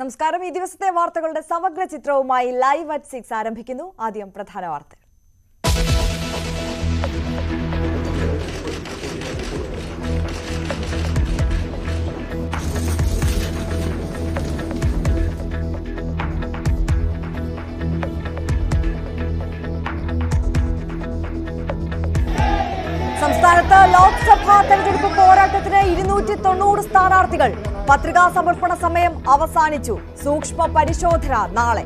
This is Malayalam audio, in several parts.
നമസ്കാരം. ഈ ദിവസത്തെ വാർത്തകളുടെ സമഗ്ര ചിത്രവുമായി ലൈവ് അറ്റ് 6 ആരംഭിക്കുന്നു. ആദ്യം പ്രധാന വാർത്തകൾ. സംസ്ഥാനത്ത് ലോക്സഭാ തെരഞ്ഞെടുപ്പ് പോരാട്ടത്തിന് 290 സ്ഥാനാർത്ഥികൾ. പത്രികാ സമർപ്പണ സമയം അവസാനിച്ചു. സൂക്ഷ്മ പരിശോധന നാളെ.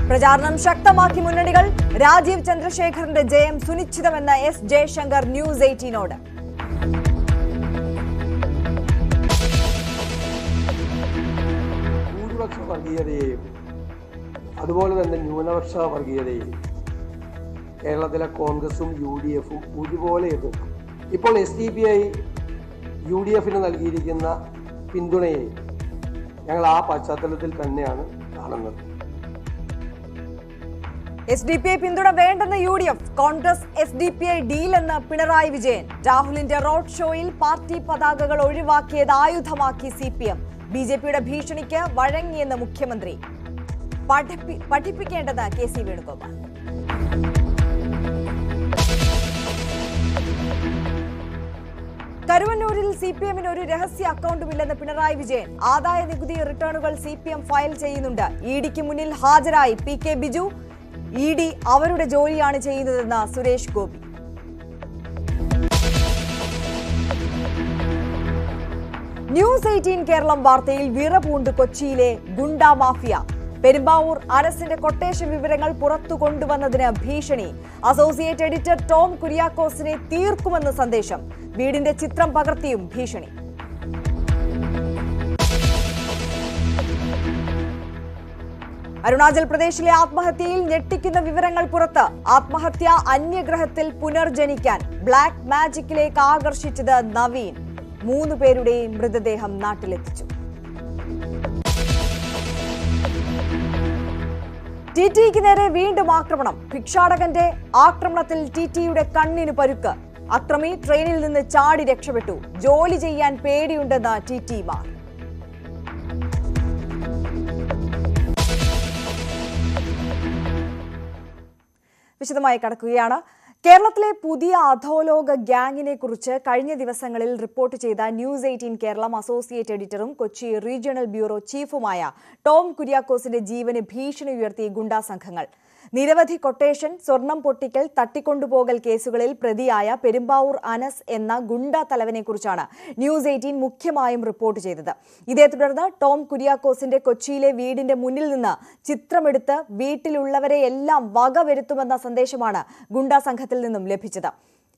പ്രചാരണം ശക്തമാക്കി മുന്നണികൾ. രാജീവ് ചന്ദ്രശേഖറിന്റെ ജയം സുനിശ്ചിതമെന്ന് എസ് ജയശങ്കർ ന്യൂസ് 18നോട്. ഭൂരിപക്ഷ വർഗീയതയെയും അതുപോലെ തന്നെ ന്യൂനപക്ഷ വർഗീയതയെയും കേരളത്തിലെ കോൺഗ്രസും UDFും ഒരുപോലെ എതിർക്കും. ഇപ്പോൾ SDPI UDFിന് നൽകിയിരിക്കുന്ന പിന്തുണയെ ഞങ്ങൾ ആ പശ്ചാത്തലത്തിൽ തന്നെയാണ് കാണുന്നത്. SDPI പിന്തുണ വേണ്ടെന്ന് UDF. കോൺഗ്രസ് SDPI ഡീലെന്ന് പിണറായി വിജയൻ. രാഹുലിന്റെ റോഡ് ഷോയിൽ പാർട്ടി പതാകകൾ ഒഴിവാക്കിയത് ആയുധമാക്കി CPM. BJPയുടെ ഭീഷണിക്ക് വഴങ്ങിയെന്ന് മുഖ്യമന്ത്രി. പഠിപ്പിക്കേണ്ടത് KC വേണുഗോപാൽ. കരുവന്നൂരിൽ CPMന് ഒരു രഹസ്യ അക്കൗണ്ടുമില്ലെന്ന് പിണറായി വിജയൻ. ആദായ നികുതി റിട്ടേണുകൾ CPM ഫയൽ ചെയ്യുന്നുണ്ട്. EDക്ക് മുന്നിൽ ഹാജരായി PK ബിജു. ED അവരുടെ ജോലിയാണ് ചെയ്യുന്നതെന്ന് സുരേഷ് ഗോപി. ന്യൂസ് 18 കേരളം വാർത്തയിൽ വിറപൂണ്ട് കൊച്ചിയിലെ ഗുണ്ടാ മാഫിയ. പെരുമ്പാവൂർ അനസിന്റെ കൊട്ടേഷൻ വിവരങ്ങൾ പുറത്തു കൊണ്ടുവന്നതിന് ഭീഷണി. അസോസിയേറ്റ് എഡിറ്റർ ടോം കുര്യാക്കോസിനെ തീർക്കുമെന്ന് സന്ദേശം. വീടിന്റെ ചിത്രം പകർത്തിയും ഭീഷണി. അരുണാചൽ പ്രദേശിലെ ആത്മഹത്യയിൽ ഞെട്ടിക്കുന്ന വിവരങ്ങൾ പുറത്ത്. ആത്മഹത്യ അന്യഗ്രഹത്തിൽ പുനർജനിക്കാൻ ബ്ലാക്ക് മാജിക്കിലേക്ക് ആകർഷിച്ചത് നവീൻ. 3 പേരുടെയും മൃതദേഹം നാട്ടിലെത്തിച്ചു. TTക്ക് നേരെ വീണ്ടും ആക്രമണം. ഭിക്ഷാടകന്റെ ആക്രമണത്തിൽ TTയുടെ കണ്ണിന് പരുക്ക്. അക്രമി ട്രെയിനിൽ നിന്ന് ചാടി രക്ഷപ്പെട്ടു. ജോലി ചെയ്യാൻ പേടിയുണ്ടെന്ന് TTമാർ. വിശദമായി കടക്കുകയാണ്. കേരളത്തിലെ പുതിയ അധോലോക ഗ്യാങ്ങിനെ കുറിച്ച് കഴിഞ്ഞ ദിവസങ്ങളിൽ റിപ്പോർട്ട് ചെയ്ത ന്യൂസ് 18 കേരളം അസോസിയേറ്റ് എഡിറ്ററും കൊച്ചി റീജിയണൽ ബ്യൂറോ ചീഫുമായ ടോം കുര്യാക്കോസിന്റെ ജീവന് ഭീഷണി ഉയർത്തി ഗുണ്ടാ സംഘങ്ങൾ. നിരവധി കൊട്ടേഷൻ, സ്വർണം പൊട്ടിക്കൽ, തട്ടിക്കൊണ്ടുപോകൽ കേസുകളിൽ പ്രതിയായ പെരുമ്പാവൂർ അനസ് എന്ന ഗുണ്ടാ തലവനെക്കുറിച്ചാണ് ന്യൂസ് 18 മുഖ്യമായും റിപ്പോർട്ട് ചെയ്തത്. ഇതേ തുടർന്ന് ടോം കുര്യാക്കോസിന്റെ കൊച്ചിയിലെ വീടിന്റെ മുന്നിൽ നിന്ന് ചിത്രമെടുത്ത് വീട്ടിലുള്ളവരെയെല്ലാം വകവരുത്തുമെന്ന സന്ദേശമാണ് ഗുണ്ടാ സംഘത്തിൽ നിന്നും ലഭിച്ചത്.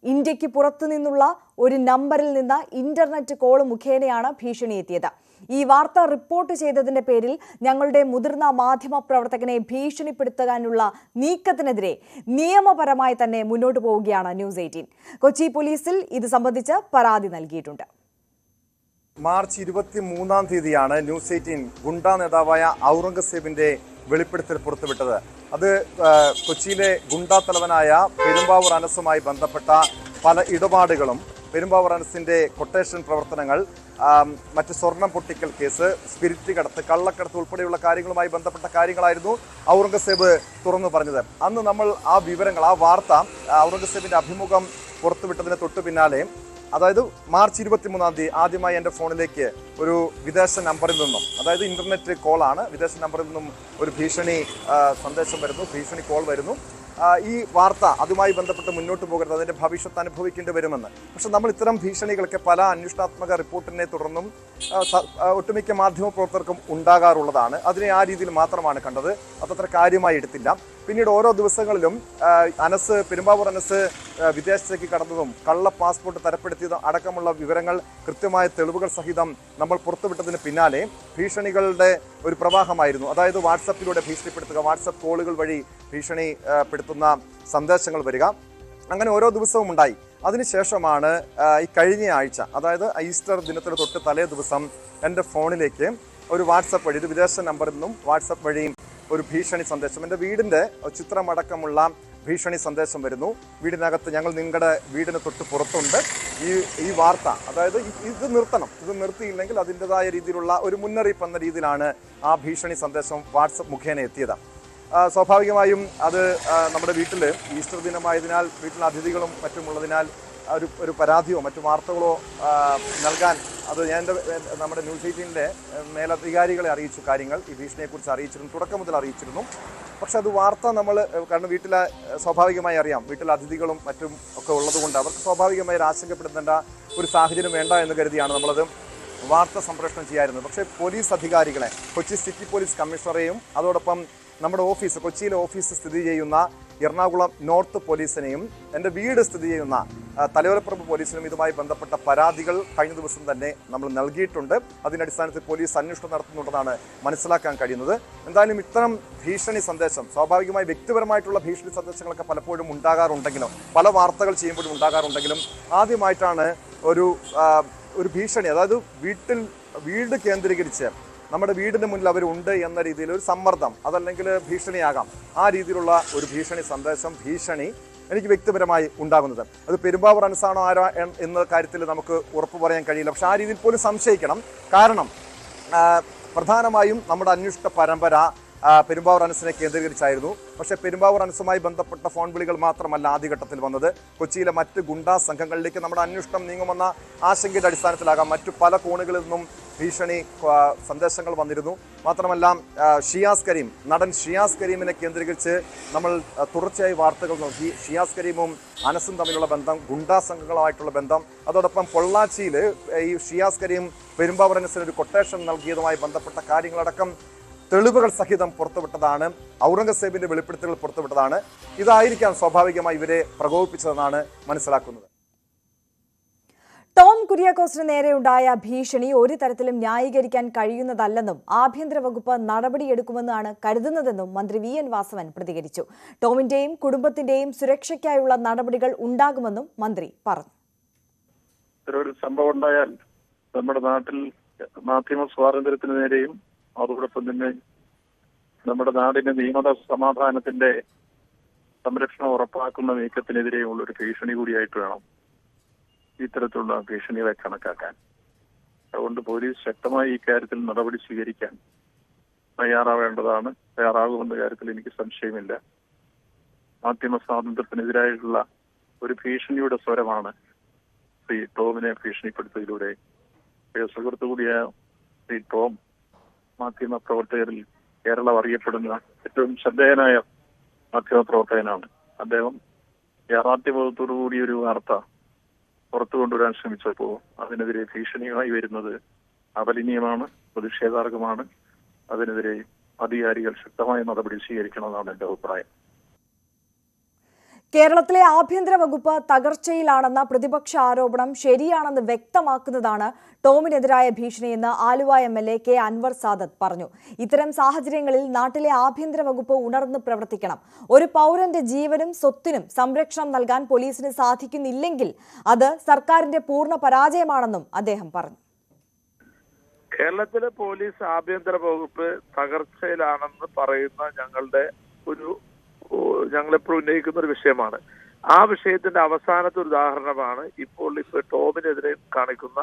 ഇന്ത്യക്ക് പുറത്തുനിന്നുള്ള ഒരു നമ്പറിൽ നിന്ന് ഇന്റർനെറ്റ് കോൾ മുഖേനയാണ് ഭീഷണി എത്തിയത്. ഈ വാർത്ത റിപ്പോർട്ട് ചെയ്തതിന്റെ പേരിൽ ഞങ്ങളുടെ മുതിർന്ന മാധ്യമ പ്രവർത്തകനെ ഭീഷണിപ്പെടുത്താനുള്ള നീക്കത്തിനെതിരെ നിയമപരമായി തന്നെ മുന്നോട്ട് പോവുകയാണ് ന്യൂസ് 18. കൊച്ചി പോലീസിൽ ഇത് സംബന്ധിച്ച് പരാതി നൽകിയിട്ടുണ്ട്. മാർച്ച് 23-ാം തീയതിയാണ് ന്യൂസ് 18 ഗുണ്ടാ നേതാവായ ഔറംഗസേബിന്റെ വെളിപ്പെടുത്തൽ പുറത്തുവിട്ടത്. അത് കൊച്ചിയിലെ ഗുണ്ടാ തലവനായ പെരുമ്പാവൂർ അനസുമായി ബന്ധപ്പെട്ട പല ഇടപാടുകളും, പെരുമ്പാവൂർ അനസിന്റെ കൊട്ടേഷൻ പ്രവർത്തനങ്ങൾ, മറ്റ് സ്വർണം പൊട്ടിക്കൽ കേസ്, സ്പിരിറ്റ് കടത്ത്, കള്ളക്കടത്ത് ഉൾപ്പെടെയുള്ള കാര്യങ്ങളുമായി ബന്ധപ്പെട്ട കാര്യങ്ങളായിരുന്നു ഔറംഗസേബ് തുറന്നു പറഞ്ഞത്. അന്ന് നമ്മൾ ആ വിവരങ്ങൾ, ആ വാർത്ത, ഔറംഗസേബിന്റെ അഭിമുഖം പുറത്തുവിട്ടതിന് തൊട്ടു പിന്നാലെ, അതായത് മാർച്ച് 23-ാം തീയതി ആദ്യമായി എൻ്റെ ഫോണിലേക്ക് ഒരു വിദേശ നമ്പറിൽ നിന്നും, അതായത് ഇന്റർനെറ്റ് കോളാണ്, വിദേശ നമ്പറിൽ നിന്നും ഒരു ഭീഷണി സന്ദേശം വരുന്നു, ഭീഷണി കോൾ വരുന്നു. ഈ വാർത്ത അതുമായി ബന്ധപ്പെട്ട് മുന്നോട്ട് പോകരുത്, അതിൻ്റെ ഭവിഷ്യത്ത് അനുഭവിക്കേണ്ടി വരുമെന്ന്. പക്ഷെ നമ്മൾ ഇത്തരം ഭീഷണികളൊക്കെ പല അന്വേഷണാത്മക റിപ്പോർട്ടിനെ തുടർന്നും ഒട്ടുമിക്ക മാധ്യമപ്രവർത്തകർക്കും ഉണ്ടാകാറുള്ളതാണ്. അതിനെ ആ രീതിയിൽ മാത്രമാണ് കണ്ടത്, അതത്ര കാര്യമായി എടുത്തില്ല. പിന്നീട് ഓരോ ദിവസങ്ങളിലും പെരുമ്പാവൂർ അനസ് വിദേശത്തേക്ക് കടന്നതും കള്ള പാസ്പോർട്ട് തരപ്പെടുത്തിയതും അടക്കമുള്ള വിവരങ്ങൾ കൃത്യമായ തെളിവുകൾ സഹിതം നമ്മൾ പുറത്തുവിട്ടതിന് പിന്നാലെ ഭീഷണികളുടെ ഒരു പ്രവാഹമായിരുന്നു. അതായത് വാട്സപ്പിലൂടെ ഭീഷണിപ്പെടുത്തുക, വാട്സപ്പ് കോളുകൾ വഴി ഭീഷണിപ്പെടുത്തുന്ന സന്ദേശങ്ങൾ വരിക, അങ്ങനെ ഓരോ ദിവസവും ഉണ്ടായി. അതിനുശേഷമാണ് ഈ കഴിഞ്ഞ ആഴ്ച, അതായത് ഈസ്റ്റർ ദിനത്തിന് തൊട്ട് തലേ ദിവസം എൻ്റെ ഫോണിലേക്ക് ഒരു വാട്സപ്പ് വഴി, ഇത് വിദേശ നമ്പറിൽ നിന്നും വാട്സപ്പ് വഴിയും ഒരു ഭീഷണി സന്ദേശം, എൻ്റെ വീടിൻ്റെ ചിത്രമടക്കമുള്ള ഭീഷണി സന്ദേശം വരുന്നു, വീടിനകത്ത് ഞങ്ങൾ നിങ്ങളുടെ വീടിന് തൊട്ട് പുറത്തുണ്ട്, ഈ വാർത്ത, അതായത് ഇത് നിർത്തണം, ഇത് നിർത്തിയില്ലെങ്കിൽ അതിൻ്റെതായ രീതിയിലുള്ള ഒരു മുന്നറിയിപ്പ് എന്ന രീതിയിലാണ് ആ ഭീഷണി സന്ദേശം വാട്സപ്പ് മുഖേന എത്തിയത്. സ്വാഭാവികമായും അത് നമ്മുടെ വീട്ടിൽ ഈസ്റ്റർ ദിനമായതിനാൽ വീട്ടിൽ അതിഥികളും മറ്റുമുള്ളതിനാൽ ഒരു പരാതിയോ മറ്റു വാർത്തകളോ നൽകാൻ അത് നമ്മുടെ ന്യൂസ് 18-ന്റെ മേലധികാരികളെ അറിയിച്ചു. കാര്യങ്ങൾ ഈ ഭീഷണിയെക്കുറിച്ച് അറിയിച്ചിരുന്നു, തുടക്കം മുതൽ അറിയിച്ചിരുന്നു. പക്ഷെ അത് വാർത്ത കാരണം വീട്ടിലെ സ്വാഭാവികമായി അറിയാം, വീട്ടിൽ അതിഥികളും മറ്റും ഒക്കെ ഉള്ളതുകൊണ്ട് അവർക്ക് സ്വാഭാവികമായി ആശങ്കപ്പെടുത്തേണ്ട ഒരു സാഹചര്യം വേണ്ട എന്ന് കരുതിയാണ് നമ്മളത് വാർത്ത സംപ്രേഷണം ചെയ്യാറുള്ളത്. പക്ഷേ പോലീസ് അധികാരികളെ, കൊച്ചി സിറ്റി പോലീസ് കമ്മീഷണറെയും അതോടൊപ്പം നമ്മുടെ ഓഫീസ്, കൊച്ചിയിലെ ഓഫീസ് സ്ഥിതി ചെയ്യുന്ന എറണാകുളം നോർത്ത് പോലീസിനെയും എൻ്റെ വീട് സ്ഥിതി ചെയ്യുന്ന തലയോലപ്പറമ്പ് പോലീസിനും ഇതുമായി ബന്ധപ്പെട്ട പരാതികൾ കഴിഞ്ഞ ദിവസം തന്നെ നമ്മൾ നൽകിയിട്ടുണ്ട്. അതിൻ്റെ അടിസ്ഥാനത്തിൽ പോലീസ് അന്വേഷണം നടത്തുന്നുണ്ടെന്നാണ് മനസ്സിലാക്കാൻ കഴിയുന്നത്. എന്തായാലും ഇത്തരം ഭീഷണി സന്ദേശം, സ്വാഭാവികമായി വ്യക്തിപരമായിട്ടുള്ള ഭീഷണി സന്ദേശങ്ങളൊക്കെ പലപ്പോഴും ഉണ്ടാകാറുണ്ടെങ്കിലും, പല വാർത്തകൾ ചെയ്യുമ്പോഴും ഉണ്ടാകാറുണ്ടെങ്കിലും, ആദ്യമായിട്ടാണ് ഒരു ഭീഷണി, അതായത് വീട് കേന്ദ്രീകരിച്ച് നമ്മുടെ വീടിന് മുന്നിൽ അവരുണ്ട് എന്ന രീതിയിൽ ഒരു സമ്മർദ്ദം, അതല്ലെങ്കിൽ ഭീഷണിയാകാം, ആ രീതിയിലുള്ള ഒരു ഭീഷണി സന്ദേശം, ഭീഷണി എനിക്ക് വ്യക്തിപരമായി ഉണ്ടാകുന്നത്. അത് പെരുമ്പാവൂർ അനസാണോ ആരോ എന്ന കാര്യത്തിൽ നമുക്ക് ഉറപ്പ് പറയാൻ കഴിയില്ല. പക്ഷെ ആ രീതിയിൽ പോലും സംശയിക്കണം. കാരണം പ്രധാനമായും നമ്മുടെ അന്വേഷണ പരമ്പര പെരുമ്പാവൂർ അനസിനെ കേന്ദ്രീകരിച്ചായിരുന്നു. പക്ഷേ പെരുമ്പാവൂർ അനസുമായി ബന്ധപ്പെട്ട ഫോൺ വിളികൾ മാത്രമല്ല ആദ്യഘട്ടത്തിൽ വന്നത്. കൊച്ചിയിലെ മറ്റ് ഗുണ്ടാ സംഘങ്ങളിലേക്ക് നമ്മുടെ അന്വേഷണം നീങ്ങുമെന്ന ആശങ്കയുടെ അടിസ്ഥാനത്തിലാകാം മറ്റു പല കോണുകളിൽ നിന്നും ഭീഷണി സന്ദേശങ്ങൾ വന്നിരുന്നു. മാത്രമല്ല ഷിയാസ് കരീം, നടൻ ഷിയാസ് കരീമിനെ കേന്ദ്രീകരിച്ച് നമ്മൾ തുടർച്ചയായി വാർത്തകൾ നോക്കി. ഷിയാസ് കരീമും അനസും തമ്മിലുള്ള ബന്ധം, ഗുണ്ടാ സംഘങ്ങളുമായിട്ടുള്ള ബന്ധം, അതോടൊപ്പം പൊള്ളാച്ചിയിൽ ഈ ഷിയാസ് കരീം പെരുമ്പാവൂർ അനസിന് ഒരു കൊട്ടേഷൻ നൽകിയതുമായി ബന്ധപ്പെട്ട കാര്യങ്ങളടക്കം തെളിവുകൾ സഹിതം പുറത്തുവിട്ടതാണ്. ഔറംഗസേബിന്റെ വെളിപ്പെടുത്തലുകൾ പുറത്തുവിട്ടതാണ്. ഇതായിരിക്കാം സ്വാഭാവികമായി ഇവരെ പ്രകോപിപ്പിച്ചതെന്നാണ് മനസ്സിലാക്കുന്നത്. ടോം കുര്യാക്കോസിന് നേരെയുണ്ടായ ഭീഷണി ഒരു തരത്തിലും ന്യായീകരിക്കാൻ കഴിയുന്നതല്ലെന്നും ആഭ്യന്തര വകുപ്പ് നടപടിയെടുക്കുമെന്നാണ് കരുതുന്നതെന്നും മന്ത്രി VN വാസവൻ പ്രതികരിച്ചു. ടോമിന്റെയും കുടുംബത്തിന്റെയും സുരക്ഷയ്ക്കായുള്ള നടപടികൾ ഉണ്ടാകുമെന്നും മന്ത്രി പറഞ്ഞു. ഒരു സംഭവം ഉണ്ടായാൽ നമ്മുടെ നാട്ടിൽ മാധ്യമ സ്വാതന്ത്ര്യത്തിന് നേരെയും അതോടൊപ്പം തന്നെ നമ്മുടെ നാടിന്റെ നിയമ സമാധാനത്തിന്റെ സംരക്ഷണം ഉറപ്പാക്കുന്ന നീക്കത്തിനെതിരെയുള്ള ഒരു ഭീഷണി കൂടിയായിട്ട് വേണം ഇത്തരത്തിലുള്ള ഭീഷണികളെ കണക്കാക്കാൻ. അതുകൊണ്ട് പോലീസ് ശക്തമായി ഈ കാര്യത്തിൽ നടപടി സ്വീകരിക്കാൻ തയ്യാറാകുമെന്ന കാര്യത്തിൽ എനിക്ക് സംശയമില്ല. മാധ്യമ സ്വാതന്ത്ര്യത്തിനെതിരായിട്ടുള്ള ഒരു ഭീഷണിയുടെ സ്വരമാണ് ശ്രീ ടോമിനെ ഭീഷണിപ്പെടുത്തിയതിലൂടെ സുഹൃത്തു കൂടിയ ശ്രീ ടോം മാധ്യമ പ്രവർത്തകരിൽ കേരളം അറിയപ്പെടുന്ന ഏറ്റവും ശ്രദ്ധേയനായ മാധ്യമ പ്രവർത്തകനാണ്. അദ്ദേഹം യാഥാർത്ഥ്യബോധത്തോടു കൂടി ഒരു വാർത്ത പുറത്തു കൊണ്ടുവരാൻ ശ്രമിച്ചപ്പോൾ അതിനെതിരെ ഭീഷണിയായി വരുന്നത് അപലനീയമാണ്, പ്രതിഷേധാർഹമാണ്. അതിനെതിരെ അധികാരികൾ ശക്തമായ നടപടി സ്വീകരിക്കണമെന്നാണ് എന്റെ അഭിപ്രായം. കേരളത്തിലെ ആഭ്യന്തര വകുപ്പ് തകർച്ചയിലാണെന്ന പ്രതിപക്ഷ ആരോപണം ശരിയാണെന്ന് വ്യക്തമാക്കുന്നതാണ് ടോമിനെതിരായ ഭീഷണിയെന്ന് ആലുവ MLA K അൻവർ സാദത്ത് പറഞ്ഞു. ഇത്തരം സാഹചര്യങ്ങളിൽ നാട്ടിലെ ആഭ്യന്തര വകുപ്പ് ഉണർന്ന് പ്രവർത്തിക്കണം. ഒരു പൗരന്റെ ജീവനും സ്വത്തിനും സംരക്ഷണം നൽകാൻ പോലീസിന് സാധിക്കുന്നില്ലെങ്കിൽ അത് സർക്കാരിന്റെ പൂർണ്ണ പരാജയമാണെന്നും അദ്ദേഹം പറഞ്ഞു. കേരളത്തിലെ പോലീസ് ആഭ്യന്തര വകുപ്പ് തകർച്ചയിലാണെന്ന് പറയുന്ന ഞങ്ങളെപ്പോഴും ഉന്നയിക്കുന്ന ഒരു വിഷയമാണ്. ആ വിഷയത്തിന്റെ അവസാനത്തെ ഒരു ഉദാഹരണമാണ് ഇപ്പോൾ ടോമിനെതിരെ കാണിക്കുന്ന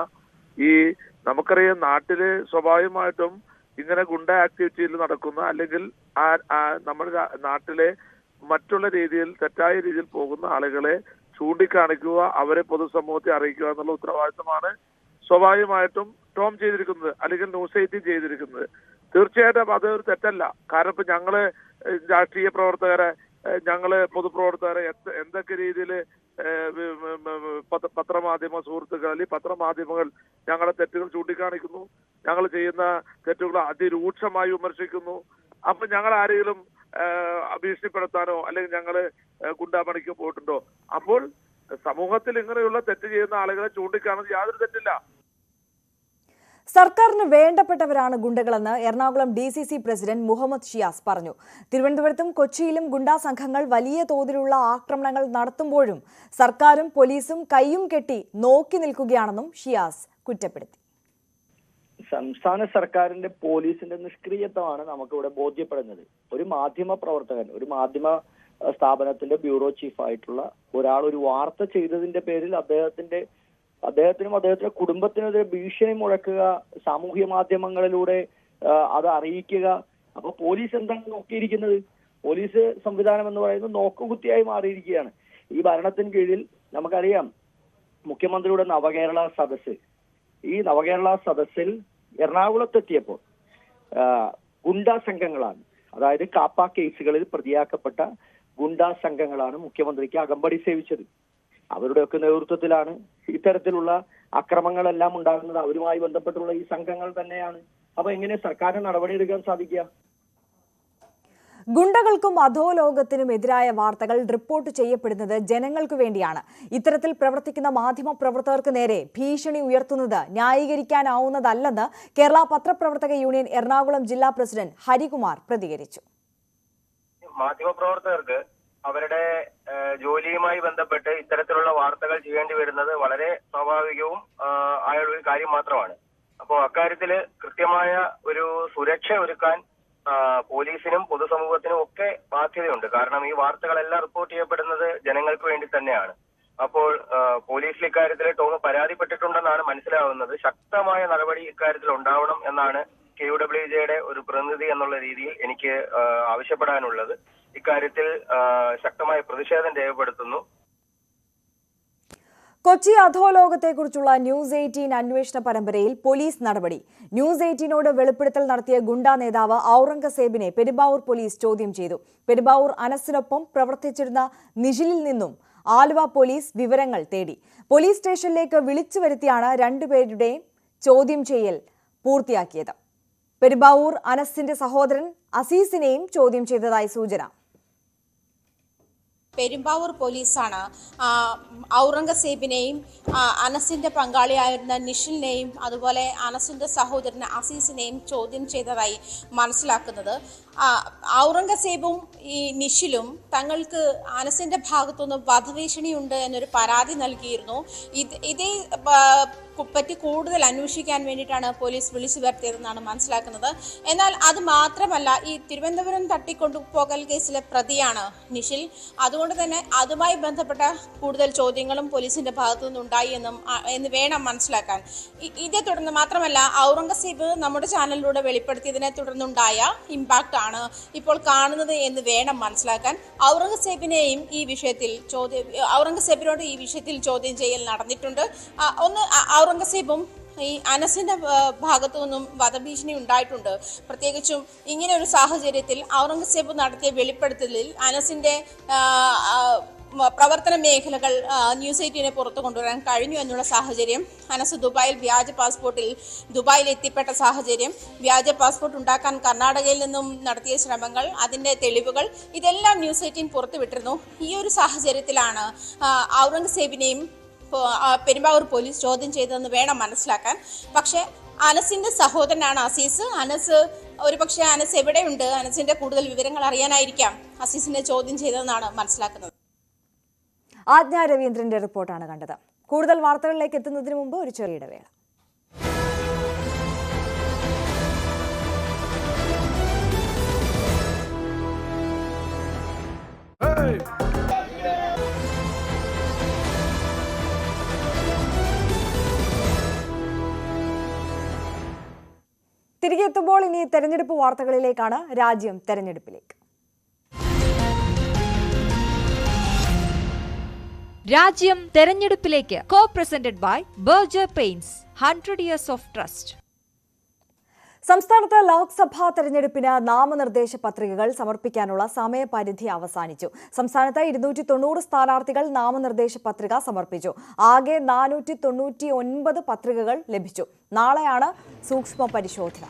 നമുക്കറിയാം നാട്ടില് സ്വാഭാവികമായിട്ടും ഇങ്ങനെ ഗുണ്ട ആക്ടിവിറ്റിയിൽ നടക്കുന്ന അല്ലെങ്കിൽ നമ്മുടെ നാട്ടിലെ മറ്റുള്ള രീതിയിൽ തെറ്റായ രീതിയിൽ പോകുന്ന ആളുകളെ ചൂണ്ടിക്കാണിക്കുക, അവരെ പൊതുസമൂഹത്തെ അറിയിക്കുക എന്നുള്ള ഉത്തരവാദിത്തമാണ് സ്വാഭാവികമായിട്ടും ടോം ചെയ്തിരിക്കുന്നത്, അല്ലെങ്കിൽ ന്യൂസ് 18 ചെയ്തിരിക്കുന്നത്. തീർച്ചയായിട്ടും അത് ഒരു തെറ്റല്ല. കാരണം ഇപ്പൊ ഞങ്ങള് രാഷ്ട്രീയ പ്രവർത്തകരെ, ഞങ്ങള് പൊതുപ്രവർത്തകരെ എന്തൊക്കെ രീതിയിൽ പത്രമാധ്യമ സുഹൃത്തുക്കൾ അല്ലെങ്കിൽ പത്രമാധ്യമങ്ങൾ ഞങ്ങളുടെ തെറ്റുകൾ ചൂണ്ടിക്കാണിക്കുന്നു, ഞങ്ങൾ ചെയ്യുന്ന തെറ്റുകൾ അതിരൂക്ഷമായി വിമർശിക്കുന്നു. അപ്പൊ ഞങ്ങൾ ആരെങ്കിലും ഭീഷണിപ്പെടുത്താനോ അല്ലെങ്കിൽ ഞങ്ങള് ഗുണ്ടാപണിക്കോ പോയിട്ടുണ്ടോ? അപ്പോൾ സമൂഹത്തിൽ ഇങ്ങനെയുള്ള തെറ്റ് ചെയ്യുന്ന ആളുകളെ ചൂണ്ടിക്കാണുന്നത് യാതൊരു തെറ്റില്ല. സർക്കാരിന് വേണ്ടപ്പെട്ടവരാണ് ഗുണ്ടകളെന്ന് എറണാകുളം DCC പ്രസിഡന്റ് മുഹമ്മദ് ഷിയാസ് പറഞ്ഞു. തിരുവനന്തപുരത്തും കൊച്ചിയിലും ഗുണ്ടാ സംഘങ്ങൾ വലിയ തോതിലുള്ള ആക്രമണങ്ങൾ നടത്തുമ്പോഴും സർക്കാരും പോലീസും കൈയും കെട്ടി നോക്കി നിൽക്കുകയാണെന്നും ഷിയാസ് കുറ്റപ്പെടുത്തി. സംസ്ഥാന സർക്കാരിന്റെ പോലീസിന്റെ നിഷ്ക്രിയത്വമാണ് നമുക്കിവിടെ ബോധ്യപ്പെടുന്നത്. ഒരു മാധ്യമ പ്രവർത്തകൻ, ഒരു മാധ്യമ സ്ഥാപനത്തിന്റെ ബ്യൂറോ ചീഫായിട്ടുള്ള ഒരാൾ ഒരു വാർത്ത ചെയ്തതിന്റെ പേരിൽ അദ്ദേഹത്തിനും അദ്ദേഹത്തിന്റെ കുടുംബത്തിനെതിരെ ഭീഷണി മുഴക്കുക, സാമൂഹ്യ മാധ്യമങ്ങളിലൂടെ അത് അറിയിക്കുക. അപ്പൊ പോലീസ് എന്താണ് നോക്കിയിരിക്കുന്നത്? പോലീസ് സംവിധാനം എന്ന് പറയുന്നത് നോക്കുകുത്തിയായി മാറിയിരിക്കുകയാണ്. ഈ ഭരണത്തിന് കീഴിൽ നമുക്കറിയാം മുഖ്യമന്ത്രിയുടെ നവകേരള സദസ്സ്, ഈ നവകേരള സദസ്സിൽ എറണാകുളത്തെത്തിയപ്പോൾ ഗുണ്ടാ സംഘങ്ങളാണ്, അതായത് കാപ്പ കേസുകളിൽ പ്രതിയാക്കപ്പെട്ട ഗുണ്ടാ സംഘങ്ങളാണ് മുഖ്യമന്ത്രിക്ക് അകമ്പടി സേവിച്ചത്. അവരുടെയൊക്കെ നേതൃത്വത്തിലാണ് ഇത്തരത്തിലുള്ള അക്രമങ്ങളെല്ലാം ഉണ്ടാകുന്നത്. അവരുമായി ബന്ധപ്പെട്ടുള്ള ഈ സംഘങ്ങൾ തന്നെയാണ്. അപ്പൊ എങ്ങനെ സർക്കാരിന് നടപടിയെടുക്കാൻ സാധിക്കുക? ഗുണ്ടകൾക്കും അധോലോകത്തിനും എതിരായ വാർത്തകൾ റിപ്പോർട്ട് ചെയ്യപ്പെടുന്നത് ജനങ്ങൾക്കു വേണ്ടിയാണ്. ഇത്തരത്തിൽ പ്രവർത്തിക്കുന്ന മാധ്യമ പ്രവർത്തകർക്ക് നേരെ ഭീഷണി ഉയർത്തുന്നത് ന്യായീകരിക്കാനാവുന്നതല്ലെന്ന് കേരള പത്രപ്രവർത്തക യൂണിയൻ എറണാകുളം ജില്ലാ പ്രസിഡന്റ് ഹരികുമാർ പ്രതികരിച്ചു. മാധ്യമപ്രവർത്തകർക്ക് അവരുടെ ജോലിയുമായി ബന്ധപ്പെട്ട് ഇത്തരത്തിലുള്ള വാർത്തകൾ ചെയ്യേണ്ടി വരുന്നത് വളരെ സ്വാഭാവികവും ആയ ഒരു കാര്യം മാത്രമാണ്. അപ്പോൾ അക്കാര്യത്തിൽ കൃത്യമായ ഒരു സുരക്ഷ ഒരുക്കാൻ പോലീസിനും പൊതുസമൂഹത്തിനും ഒക്കെ ബാധ്യതയുണ്ട്. കാരണം ഈ വാർത്തകളെല്ലാം റിപ്പോർട്ട് ചെയ്യപ്പെടുന്നത് ജനങ്ങൾക്ക് വേണ്ടി തന്നെയാണ്. അപ്പോൾ പോലീസിൽ ഇക്കാര്യത്തിൽ ടോം പരാതിപ്പെട്ടിട്ടുണ്ടെന്നാണ് മനസ്സിലാവുന്നത്. ശക്തമായ നടപടി ഇക്കാര്യത്തിൽ ഉണ്ടാവണം എന്നാണ് KUWJ ഒരു പ്രതിനിധി എന്നുള്ള രീതിയിൽ എനിക്ക് ആവശ്യപ്പെടാനുള്ളത്. ഇക്കാര്യത്തിൽ ശക്തമായ പ്രതിഷേധം രേഖപ്പെടുത്തുന്നു. കൊച്ചി അധോലോകത്തെക്കുറിച്ചുള്ള ന്യൂസ് 18 അന്വേഷണ പരമ്പരയിൽ പോലീസ് നടപടി. ന്യൂസ് 18നോട് വെളിപ്പെടുത്തൽ നടത്തിയ ഗുണ്ടാ നേതാവ് ഔറംഗസേബിനെ പെരുമ്പാവൂർ പോലീസ് ചോദ്യം ചെയ്തു. പെരുമ്പാവൂർ അനസിനൊപ്പം പ്രവർത്തിച്ചിരുന്ന നിഷിലിൽ നിന്നും ആലുവ പോലീസ് വിവരങ്ങൾ തേടി. പോലീസ് സ്റ്റേഷനിലേക്ക് വിളിച്ചു വരുത്തിയാണ് രണ്ടുപേരുടെയും ചോദ്യം ചെയ്യൽ പൂർത്തിയാക്കിയത്. പെരുമ്പാവൂർ അനസിന്റെ സഹോദരൻ അസീസിനെയും ചോദ്യം ചെയ്തതായി സൂചന. പെരുമ്പാവൂർ പോലീസാണ് ഔറംഗസേബിനെയും അനസിന്റെ പങ്കാളിയായിരുന്ന നിഷിലിനെയും അതുപോലെ അനസിന്റെ സഹോദരൻ അസീസിനെയും ചോദ്യം ചെയ്തതായി മനസ്സിലാക്കുന്നത്. ഔറംഗസേബും ഈ നിഷിലും തങ്ങൾക്ക് അനസിന്റെ ഭാഗത്തുനിന്ന് വധഭീഷണിയുണ്ട് എന്നൊരു പരാതി നൽകിയിരുന്നു. ഇതേ പറ്റി കൂടുതൽ അന്വേഷിക്കാൻ വേണ്ടിയിട്ടാണ് പോലീസ് വിളിച്ചു വരുത്തിയതെന്നാണ് മനസ്സിലാക്കുന്നത്. എന്നാൽ അത് മാത്രമല്ല, ഈ തിരുവനന്തപുരം തട്ടിക്കൊണ്ടുപോകൽ കേസിലെ പ്രതിയാണ് നിഷിൽ. അതുകൊണ്ട് തന്നെ അതുമായി ബന്ധപ്പെട്ട കൂടുതൽ ചോദ്യങ്ങളും പോലീസിന്റെ ഭാഗത്തു നിന്നുണ്ടായി എന്ന് വേണം മനസ്സിലാക്കാൻ. ഇതേ തുടർന്ന് മാത്രമല്ല, ഔറംഗസേബ് നമ്മുടെ ചാനലിലൂടെ വെളിപ്പെടുത്തിയതിനെ തുടർന്നുണ്ടായ ഇമ്പാക്ട് ആണ് ഇപ്പോൾ കാണുന്നത് എന്ന് വേണം മനസ്സിലാക്കാൻ. ഔറംഗസേബിനോട് ഈ വിഷയത്തിൽ ചോദ്യം ചെയ്യൽ നടന്നിട്ടുണ്ട്. ഔറംഗസേബും ഈ അനസിന്റെ ഭാഗത്തു നിന്നും വധഭീഷണി ഉണ്ടായിട്ടുണ്ട്. പ്രത്യേകിച്ചും ഇങ്ങനെ ഒരു സാഹചര്യത്തിൽ ഔറംഗസേബ് നടത്തിയ വെളിപ്പെടുത്തലിൽ അനസിന്റെ പ്രവർത്തന മേഖലകൾ ന്യൂസ് 18 പുറത്തു കൊണ്ടുവരാൻ കഴിഞ്ഞു എന്നുള്ള സാഹചര്യം, അനസ് ദുബായിൽ വ്യാജ പാസ്പോർട്ടിൽ ദുബായിൽ എത്തിപ്പെട്ട സാഹചര്യം, വ്യാജ പാസ്പോർട്ട് ഉണ്ടാക്കാൻ കർണാടകയിൽ നിന്നും നടത്തിയ ശ്രമങ്ങൾ, അതിന്റെ തെളിവുകൾ, ഇതെല്ലാം ന്യൂസ് 18 പുറത്തുവിട്ടിരുന്നു. ഈ ഒരു സാഹചര്യത്തിലാണ് ഔറംഗസേബിനെയും പെരുമ്പാവൂർ പോലീസ് ചോദ്യം ചെയ്തതെന്ന് വേണം മനസ്സിലാക്കാൻ. പക്ഷേ അനസിന്റെ സഹോദരനാണ് അസീസ്. ഒരുപക്ഷെ അനസ് എവിടെയുണ്ട്, അനസിന്റെ കൂടുതൽ വിവരങ്ങൾ അറിയാനായിരിക്കാം അസീസിനെ ചോദ്യം ചെയ്തതെന്നാണ് മനസ്സിലാക്കുന്നത്. ആജ്ഞ രവീന്ദ്രന്റെ റിപ്പോർട്ടാണ് കണ്ടത്. കൂടുതൽ വാർത്തകളിലേക്ക് എത്തുന്നതിന് മുമ്പ് ഒരു ചെറിയ ഇടവേള. തിരികെ എത്തുമ്പോൾ ഇനി തെരഞ്ഞെടുപ്പ് വാർത്തകളിലേക്കാണ്. രാജ്യം തെരഞ്ഞെടുപ്പിലേക്ക്. രാജ്യം തെരഞ്ഞെടുപ്പിലേക്ക്. Co presented by Berger Paints, 100 years of trust. സംസ്ഥാനത്ത് ലോക്സഭാ തെരഞ്ഞെടുപ്പിന് നാമനിർദ്ദേശ പത്രികകൾ സമർപ്പിക്കാനുള്ള സമയപരിധി അവസാനിച്ചു. സംസ്ഥാനത്ത് 290 സ്ഥാനാർത്ഥികൾ നാമനിർദ്ദേശ പത്രിക സമർപ്പിച്ചു. ആകെ 499 പത്രികകൾ ലഭിച്ചു. നാളെയാണ് സൂക്ഷ്മ പരിശോധന.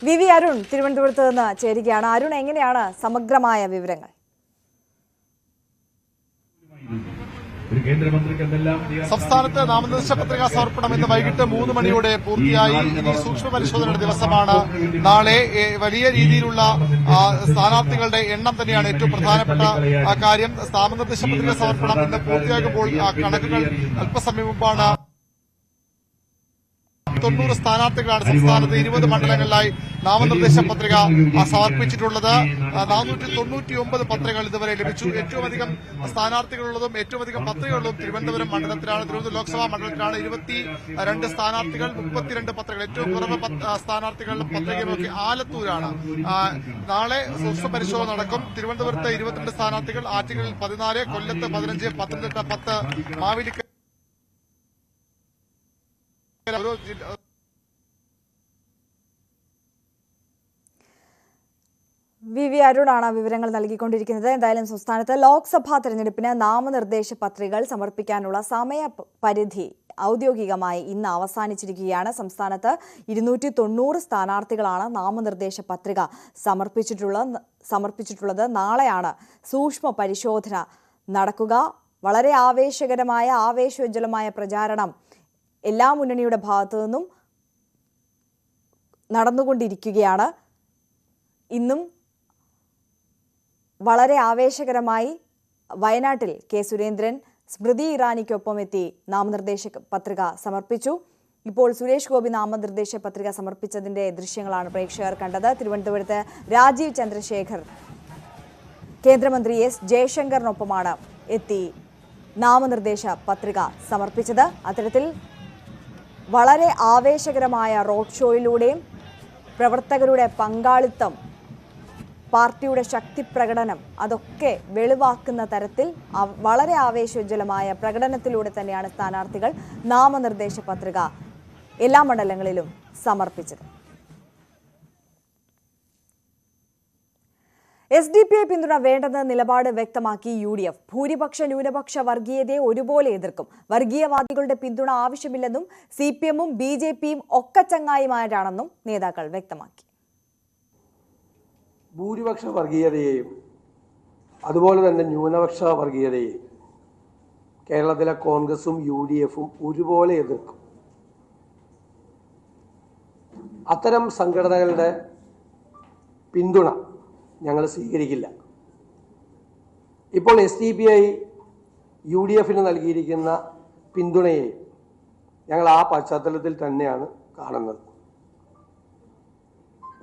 വി അരുൺ തിരുവനന്തപുരത്ത് നിന്ന് ചേരുകയാണ്. അരുൺ, എങ്ങനെയാണ് സമഗ്രമായ വിവരങ്ങൾ? സംസ്ഥാനത്ത് നാമനിർദ്ദേശ പത്രിക സമർപ്പണം ഇന്ന് വൈകിട്ട് 3 മണിയോടെ പൂർത്തിയായി. ഇനി സൂക്ഷ്മ പരിശോധനയുടെ ദിവസമാണ് നാളെ. വലിയ രീതിയിലുള്ള സ്ഥാനാർത്ഥികളുടെ എണ്ണം തന്നെയാണ് ഏറ്റവും പ്രധാനപ്പെട്ട കാര്യം. നാമനിർദ്ദേശ പത്രിക സമർപ്പണം ഇന്ന് പൂർത്തിയാകുമ്പോൾ കണക്കുകൾ അല്പസമയം മുമ്പാണ് 290 സ്ഥാനാർത്ഥികളാണ് സംസ്ഥാനത്ത് 20 മണ്ഡലങ്ങളിലായി നാമനിർദ്ദേശ പത്രിക സമർപ്പിച്ചിട്ടുള്ളത്. 499 പത്രികകൾ ഇതുവരെ ലഭിച്ചു. ഏറ്റവും അധികം സ്ഥാനാർത്ഥികളുള്ളതും ഏറ്റവും അധികം പത്രികകളുള്ളതും തിരുവനന്തപുരം മണ്ഡലത്തിലാണ്. തിരുവനന്തപുരം ലോക്സഭാ മണ്ഡലത്തിലാണ് 22 സ്ഥാനാർത്ഥികൾ, 32 പത്രികകൾ. ഏറ്റവും കുറവ് സ്ഥാനാർത്ഥികളുടെ പത്രികയുമൊക്കെ ആലത്തൂരാണ്. നാളെ സൂക്ഷ്മ പരിശോധന നടക്കും. തിരുവനന്തപുരത്ത് 22 സ്ഥാനാർത്ഥികൾ, ആറ്റിങ്ങലിൽ 14, കൊല്ലത്ത് 15, പത്തനംതിട്ട 10, മാവേലിക്കര വി അരുണാണ് വിവരങ്ങൾ നൽകിക്കൊണ്ടിരിക്കുന്നത്. എന്തായാലും സംസ്ഥാനത്ത് ലോക്സഭാ തെരഞ്ഞെടുപ്പിന് നാമനിർദ്ദേശ പത്രികകൾ സമർപ്പിക്കാനുള്ള സമയപരിധി ഔദ്യോഗികമായി ഇന്ന് അവസാനിച്ചിരിക്കുകയാണ്. സംസ്ഥാനത്ത് 290 സ്ഥാനാർത്ഥികളാണ് നാമനിർദ്ദേശ പത്രിക സമർപ്പിച്ചിട്ടുള്ളത്. നാളെയാണ് സൂക്ഷ്മ പരിശോധന നടക്കുക. വളരെ ആവേശോജ്വലമായ പ്രചാരണം എല്ലാ മുന്നണിയുടെ ഭാഗത്തു നിന്നും നടന്നുകൊണ്ടിരിക്കുകയാണ്. ഇന്നും വളരെ ആവേശകരമായി വയനാട്ടിൽ കെ സുരേന്ദ്രൻ സ്മൃതി ഇറാനിക്കൊപ്പം എത്തി നാമനിർദ്ദേശ പത്രിക സമർപ്പിച്ചു. ഇപ്പോൾ സുരേഷ് ഗോപി നാമനിർദ്ദേശ പത്രിക സമർപ്പിച്ചതിന്റെ ദൃശ്യങ്ങളാണ് പ്രേക്ഷകർ കണ്ടത്. തിരുവനന്തപുരത്ത് രാജീവ് ചന്ദ്രശേഖർ കേന്ദ്രമന്ത്രി എസ് ജയശങ്കറിനൊപ്പമാണ് എത്തി നാമനിർദ്ദേശ പത്രിക സമർപ്പിച്ചത്. അത്തരത്തിൽ വളരെ ആവേശകരമായ റോഡ് ഷോയിലൂടെയും പ്രവർത്തകരുടെ പങ്കാളിത്തം, പാർട്ടിയുടെ ശക്തി പ്രകടനം അതൊക്കെ വെളിവാക്കുന്ന തരത്തിൽ വളരെ ആവേശോജ്വലമായ പ്രകടനത്തിലൂടെ തന്നെയാണ് സ്ഥാനാർത്ഥികൾ നാമനിർദ്ദേശ പത്രിക എല്ലാ മണ്ഡലങ്ങളിലും സമർപ്പിച്ചത്. SDPI പിന്തുണ വേണ്ടെന്ന നിലപാട് വ്യക്തമാക്കി UDF. ഭൂരിപക്ഷ ന്യൂനപക്ഷ വർഗീയതയെ ഒരുപോലെ എതിർക്കും. വർഗീയവാദികളുടെ പിന്തുണ ആവശ്യമില്ലെന്നും CPM-ഉം BJP-യും ഒക്കെ ചങ്ങായിമാരാണെന്നും നേതാക്കൾ വ്യക്തമാക്കി. ഭൂരിപക്ഷ വർഗീയതയെയും അതുപോലെ തന്നെ ന്യൂനപക്ഷ വർഗീയതയെയും കേരളത്തിലെ കോൺഗ്രസും UDF-ഉം ഒരുപോലെ എതിർക്കും. അത്തരം സംഘടനകളുടെ പിന്തുണ ഞങ്ങൾ സ്വീകരിക്കില്ല. ഇപ്പോൾ SDPI UDF-ന് നൽകിയിരിക്കുന്ന പിന്തുണയെ ഞങ്ങൾ ആ പശ്ചാത്തലത്തിൽ തന്നെയാണ് കാണുന്നത്.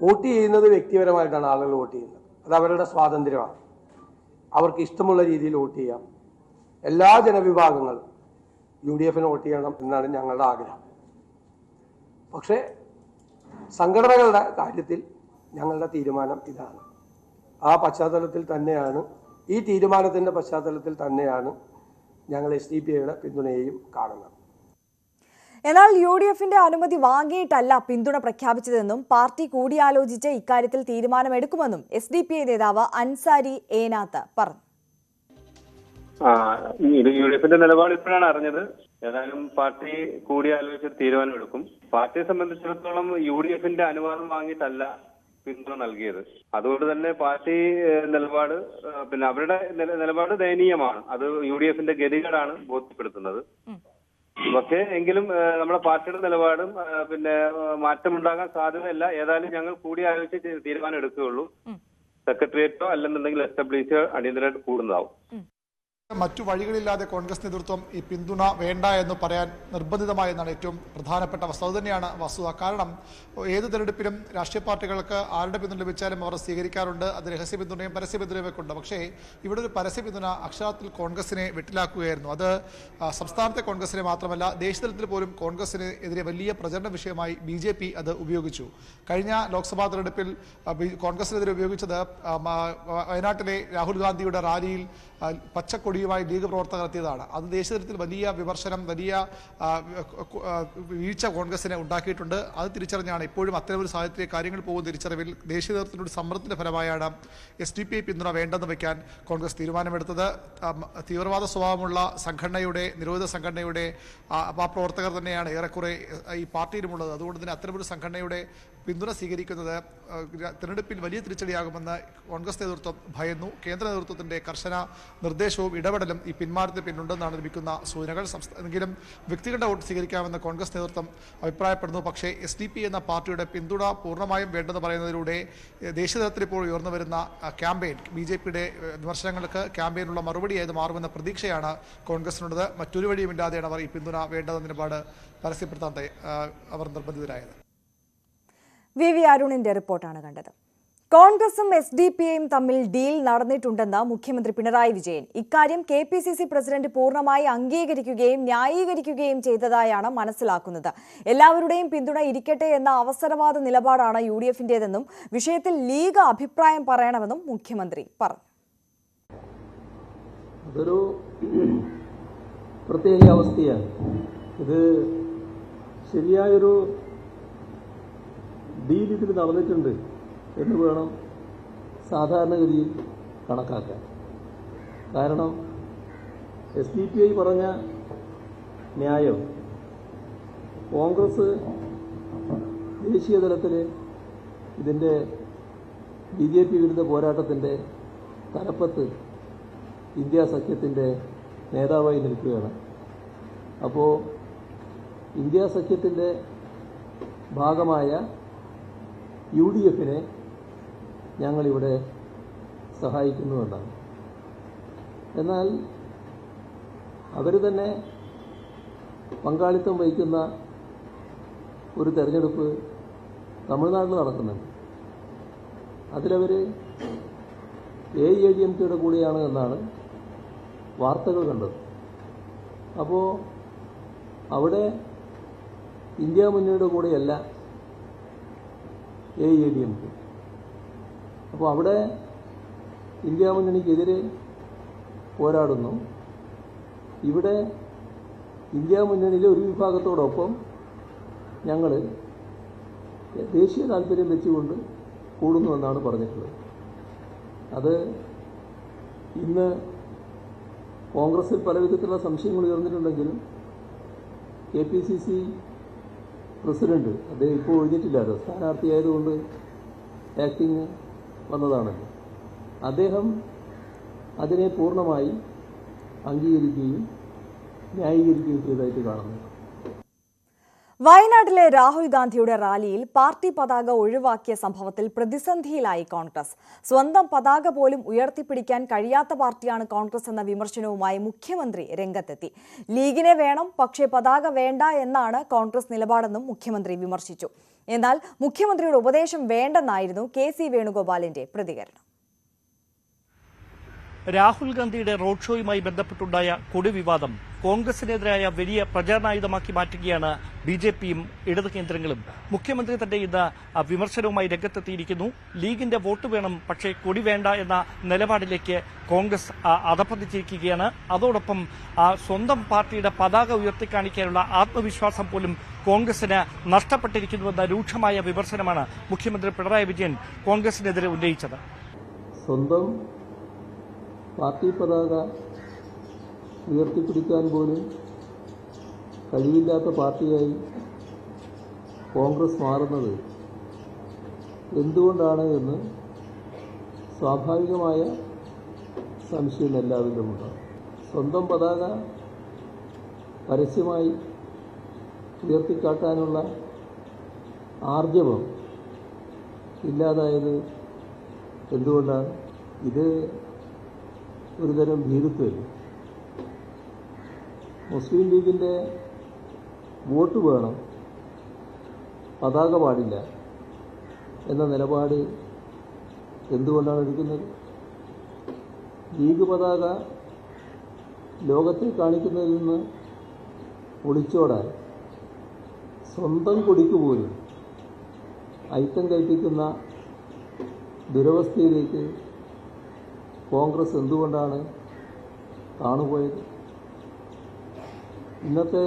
വോട്ട് ചെയ്യുന്നത് വ്യക്തിപരമായിട്ടാണ് ആളുകൾ വോട്ട് ചെയ്യുന്നത്. അത് അവരുടെ സ്വാതന്ത്ര്യമാണ്. അവർക്ക് ഇഷ്ടമുള്ള രീതിയിൽ വോട്ട് ചെയ്യാം. എല്ലാ ജനവിഭാഗങ്ങളും UDF-ന് വോട്ട് ചെയ്യണം എന്നാണ് ഞങ്ങളുടെ ആഗ്രഹം. പക്ഷേ സംഘടനകളുടെ കാര്യത്തിൽ ഞങ്ങളുടെ തീരുമാനം ഇതാണ്. ആ പശ്ചാത്തലത്തിൽ തന്നെയാണ്, ഈ തീരുമാനത്തിൻ്റെ പശ്ചാത്തലത്തിൽ തന്നെയാണ് ഞങ്ങൾ SDPIയുടെ പിന്തുണയെയും കാണുന്നത്. എന്നാൽ UDF-ന്റെ അനുമതി വാങ്ങിയിട്ടല്ല പിന്തുണ പ്രഖ്യാപിച്ചതെന്നും പാർട്ടി കൂടിയാലോചിച്ച് ഇക്കാര്യത്തിൽ തീരുമാനമെടുക്കുമെന്നും SDPI നേതാവ് അൻസാരി ഏനാത്ത് പറഞ്ഞു. UDF-ന്റെ നിലപാട് ഇപ്പോഴാണ് അറിഞ്ഞത്. ഏതായാലും പാർട്ടി കൂടിയാലോചിച്ച് തീരുമാനമെടുക്കും. പാർട്ടിയെ സംബന്ധിച്ചിടത്തോളം UDF-ന്റെ അനുവാദം വാങ്ങിയിട്ടല്ല പിന്തുണ നൽകിയത്. അതുകൊണ്ട് തന്നെ പാർട്ടി നിലപാട്, പിന്നെ അവരുടെ നിലപാട് ദയനീയമാണ്. അത് UDF-ന്റെ ഗതികേടാണ് ബോധ്യപ്പെടുത്തുന്നത്. പക്ഷേ എങ്കിലും നമ്മുടെ പാർട്ടിയുടെ നിലപാടും പിന്നെ മാറ്റമുണ്ടാകാൻ സാധ്യതയില്ല. ഏതായാലും ഞങ്ങൾ കൂടിയാലോചിച്ച് തീരുമാനം എടുക്കുകയുള്ളൂ. സെക്രട്ടേറിയറ്റോ അല്ലെന്നുണ്ടെങ്കിൽ എസ്റ്റാബ്ലിഷ് അടിയന്തരമായിട്ട് കൂടുന്നതാവും. മറ്റു വഴികളില്ലാതെ കോൺഗ്രസ് നേതൃത്വം ഈ പിന്തുണ വേണ്ട എന്ന് പറയാൻ നിർബന്ധിതമായെന്നാണ് ഏറ്റവും പ്രധാനപ്പെട്ട വസ്തുത. അതുതന്നെയാണ് വസ്തുത. കാരണം ഏത് തെരഞ്ഞെടുപ്പിലും രാഷ്ട്രീയ പാർട്ടികൾക്ക് ആരുടെ പിന്തുണ ലഭിച്ചാലും അവർ സ്വീകരിക്കാറുണ്ട്. അത് രഹസ്യ പിന്തുണയും പരസ്യ പിന്തുണയും ഒക്കെ ഉണ്ട്. പക്ഷേ ഇവിടെ ഒരു പരസ്യ പിന്തുണ അക്ഷരാർത്ഥത്തിൽ കോൺഗ്രസിനെ വെട്ടിലാക്കുകയായിരുന്നു. അത് സംസ്ഥാനത്തെ കോൺഗ്രസിനെ മാത്രമല്ല, ദേശീയതലത്തിൽ പോലും കോൺഗ്രസിന് എതിരെ വലിയ പ്രചരണ വിഷയമായി BJP അത് ഉപയോഗിച്ചു. കഴിഞ്ഞ ലോക്സഭാ തെരഞ്ഞെടുപ്പിൽ കോൺഗ്രസിനെതിരെ ഉപയോഗിച്ചത് വയനാട്ടിലെ രാഹുൽ ഗാന്ധിയുടെ റാലിയിൽ പച്ചക്കൊടിയുമായി ലീഗ് പ്രവർത്തകർ എത്തിയതാണ്. അത് ദേശീയതലത്തിൽ വലിയ വിമർശനം, വലിയ വീഴ്ച കോൺഗ്രസിനെ ഉണ്ടാക്കിയിട്ടുണ്ട്. അത് തിരിച്ചറിഞ്ഞാണ് ഇപ്പോഴും അത്തരമൊരു സാഹചര്യത്തിലേക്ക് കാര്യങ്ങൾ പോകുന്ന തിരിച്ചറിവിൽ ദേശീയ തലത്തിലൂടെ സമ്മർദ്ദത്തിന്റെ ഫലമായാണ് SDPI പിന്തുണ വേണ്ടെന്ന് വയ്ക്കാൻ കോൺഗ്രസ് തീരുമാനമെടുത്തത്. തീവ്രവാദ സ്വഭാവമുള്ള സംഘടനയുടെ, നിരോധിത സംഘടനയുടെ ആ പ്രവർത്തകർ തന്നെയാണ് ഏറെക്കുറെ ഈ പാർട്ടിയിലുമുള്ളത്. അതുകൊണ്ട് തന്നെ അത്തരമൊരു സംഘടനയുടെ പിന്തുണ സ്വീകരിക്കുന്നത് തിരഞ്ഞെടുപ്പിൽ വലിയ തിരിച്ചടിയാകുമെന്ന് കോൺഗ്രസ് നേതൃത്വം ഭയന്നു. കേന്ദ്ര നേതൃത്വത്തിന്റെ കർശന നിർദ്ദേശവും ഇടപെടലും ഈ പിന്മാറ്റത്തിന് പിന്നുണ്ടെന്നാണ് ലഭിക്കുന്ന സൂചനകൾ. എങ്കിലും വ്യക്തികളുടെ വോട്ട് സ്വീകരിക്കാമെന്ന് കോൺഗ്രസ് നേതൃത്വം അഭിപ്രായപ്പെടുന്നു. പക്ഷേ SDP എന്ന പാർട്ടിയുടെ പിന്തുണ പൂർണ്ണമായും വേണ്ടെന്ന് പറയുന്നതിലൂടെ ദേശീയ തലത്തിൽ ഇപ്പോൾ ഉയർന്നു വരുന്ന ക്യാമ്പയിൻ, BJPയുടെ വിമർശനങ്ങൾക്ക് ക്യാമ്പയിനുള്ള മറുപടിയായത് മാറുമെന്ന പ്രതീക്ഷയാണ് കോൺഗ്രസിനുള്ളത്. മറ്റൊരു വഴിയുമില്ലാതെയാണ് അവർ ഈ പിന്തുണ വേണ്ടെന്ന നിലപാട് പരസ്യപ്പെടുത്താൻ അവർ നിർബന്ധിതരായത്. VV അരുണിന്റെ റിപ്പോർട്ടാണ് കണ്ടത്. കോൺഗ്രസും SDP-യും തമ്മിൽ ഡീൽ നടന്നിട്ടുണ്ടെന്ന് മുഖ്യമന്ത്രി പിണറായി വിജയൻ. ഇക്കാര്യം KPCC പ്രസിഡന്റ് പൂർണ്ണമായി അംഗീകരിക്കുകയും ന്യായീകരിക്കുകയും ചെയ്തതായാണ് മനസ്സിലാക്കുന്നത്. എല്ലാവരുടെയും പിന്തുണ ഇരിക്കട്ടെ എന്ന അവസരവാദ നിലപാടാണ് UDF-ന്റേതെന്നും വിഷയത്തിൽ ലീഗ് അഭിപ്രായം പറയണമെന്നും മുഖ്യമന്ത്രി പറഞ്ഞു. അതൊരു പ്രത്യേക അവസ്ഥയാണ്. ഇത് ശരിയായൊരു ഡീൽ ഇതിൽ നടന്നിട്ടുണ്ട് എന്ന് വേണം സാധാരണഗതിയിൽ കണക്കാക്കാൻ. കാരണം SDP പറഞ്ഞ ന്യായം കോൺഗ്രസ് ദേശീയ തലത്തിൽ ഇതിൻ്റെ BJP വിരുദ്ധ പോരാട്ടത്തിൻ്റെ തലപ്പത്ത് ഇന്ത്യ സഖ്യത്തിൻ്റെ നേതാവായി നിൽക്കുകയാണ്. അപ്പോൾ ഇന്ത്യ സഖ്യത്തിൻ്റെ ഭാഗമായ UDF-നെ ഞങ്ങളിവിടെ സഹായിക്കുന്നുവെന്നാണ്. എന്നാൽ അവർ തന്നെ പങ്കാളിത്തം വഹിക്കുന്ന ഒരു തെരഞ്ഞെടുപ്പ് തമിഴ്നാട്ടിൽ നടക്കുന്നുണ്ട്. അതിലവർ AIADMKയുടെ കൂടെയാണ് എന്നാണ് വാർത്തകൾ കണ്ടത്. അപ്പോൾ അവിടെ ഇന്ത്യ മുന്നണിയുടെ കൂടെയല്ല AIADMK. അപ്പോൾ അവിടെ ഇന്ത്യ മുന്നണിക്കെതിരെ പോരാടുന്നു. ഇവിടെ ഇന്ത്യ മുന്നണിയിലെ ഒരു വിഭാഗത്തോടൊപ്പം ഞങ്ങൾ ദേശീയ താല്പര്യം വെച്ചുകൊണ്ട് കൂടുന്നുവെന്നാണ് പറഞ്ഞിട്ടുള്ളത്. അത് ഇന്ന് കോൺഗ്രസിൽ പല വിധത്തിലുള്ള സംശയങ്ങൾ ഉയർന്നിട്ടുണ്ടെങ്കിലും KPCC പ്രസിഡന്റ് അദ്ദേഹം ഇപ്പോൾ ഒഴിഞ്ഞിട്ടില്ലാതെ സ്ഥാനാർത്ഥിയായതുകൊണ്ട് ആക്ടിങ് വന്നതാണല്ലോ. അദ്ദേഹം അതിനെ പൂർണ്ണമായി അംഗീകരിക്കുകയും ന്യായീകരിക്കുകയും ചെയ്തതായിട്ട് കാണുന്നു. വയനാട്ടിലെ രാഹുൽ ഗാന്ധിയുടെ റാലിയിൽ പാർട്ടി പതാക ഒഴിവാക്കിയ സംഭവത്തിൽ പ്രതിസന്ധിയിലായി കോൺഗ്രസ്. സ്വന്തം പതാക പോലും ഉയർത്തിപ്പിടിക്കാൻ കഴിയാത്ത പാർട്ടിയാണ് കോൺഗ്രസ് എന്ന വിമർശനവുമായി മുഖ്യമന്ത്രി രംഗത്തെത്തി. ലീഗിനെ വേണം, പക്ഷേ പതാക വേണ്ട എന്നാണ് കോൺഗ്രസ് നിലപാടെന്നും മുഖ്യമന്ത്രി വിമർശിച്ചു. എന്നാൽ മുഖ്യമന്ത്രിയുടെ ഉപദേശം വേണ്ടെന്നായിരുന്നു KC വേണുഗോപാലിന്റെ പ്രതികരണം. രാഹുൽ ഗാന്ധിയുടെ റോഡ് ഷോയുമായി ബന്ധപ്പെട്ടുണ്ടായ കൊടി വിവാദം കോൺഗ്രസിനെതിരായ വലിയ പ്രചാരണായുധമാക്കി മാറ്റുകയാണ് BJPയും ഇടത് കേന്ദ്രങ്ങളും. മുഖ്യമന്ത്രി തന്നെ ഇന്ന് വിമർശനവുമായി രംഗത്തെത്തിയിരിക്കുന്നു. ലീഗിന്റെ വോട്ട് വേണം, പക്ഷേ കൊടി വേണ്ട എന്ന നിലപാടിലേക്ക് കോൺഗ്രസ് അധപ്പതിച്ചിരിക്കുകയാണ്. അതോടൊപ്പം സ്വന്തം പാർട്ടിയുടെ പതാക ഉയർത്തിക്കാണിക്കാനുള്ള ആത്മവിശ്വാസം പോലും കോൺഗ്രസിന് നഷ്ടപ്പെട്ടിരിക്കുന്നുവെന്ന രൂക്ഷമായ വിമർശനമാണ് മുഖ്യമന്ത്രി പിണറായി വിജയൻ കോൺഗ്രസിനെതിരെ ഉന്നയിച്ചത്. സ്വന്തം പാർട്ടി പതാക ഉയർത്തിപ്പിടിക്കാൻ പോലും കഴിവില്ലാത്ത പാർട്ടിയായി കോൺഗ്രസ് മാറുന്നത് എന്തുകൊണ്ടാണ് എന്ന് സ്വാഭാവികമായ സംശയം എല്ലാവരിലും ഉണ്ടാകും. സ്വന്തം പതാക പരസ്യമായി ഉയർത്തിക്കാട്ടാനുള്ള ആർജവം ഇല്ലാതായത് എന്തുകൊണ്ടാണ്? ഇത് ഒരുതരം ഭീരുത്വമല്ല. മുസ്ലിം ലീഗിൻ്റെ വോട്ട് വേണം, പതാക പാടില്ല എന്ന നിലപാട് എന്തുകൊണ്ടാണ് എടുക്കുന്നത്? ലീഗ് പതാക ലോകത്തെ കാണിക്കുന്നതിൽ നിന്ന് ഒളിച്ചോടാൻ സ്വന്തം കൊടിക്ക് പോലും ഐത്തം കൽപ്പിക്കുന്ന ദുരവസ്ഥയിലേക്ക് കോൺഗ്രസ് എന്തുകൊണ്ടാണ് കാണുപോയത്? ഇന്നത്തെ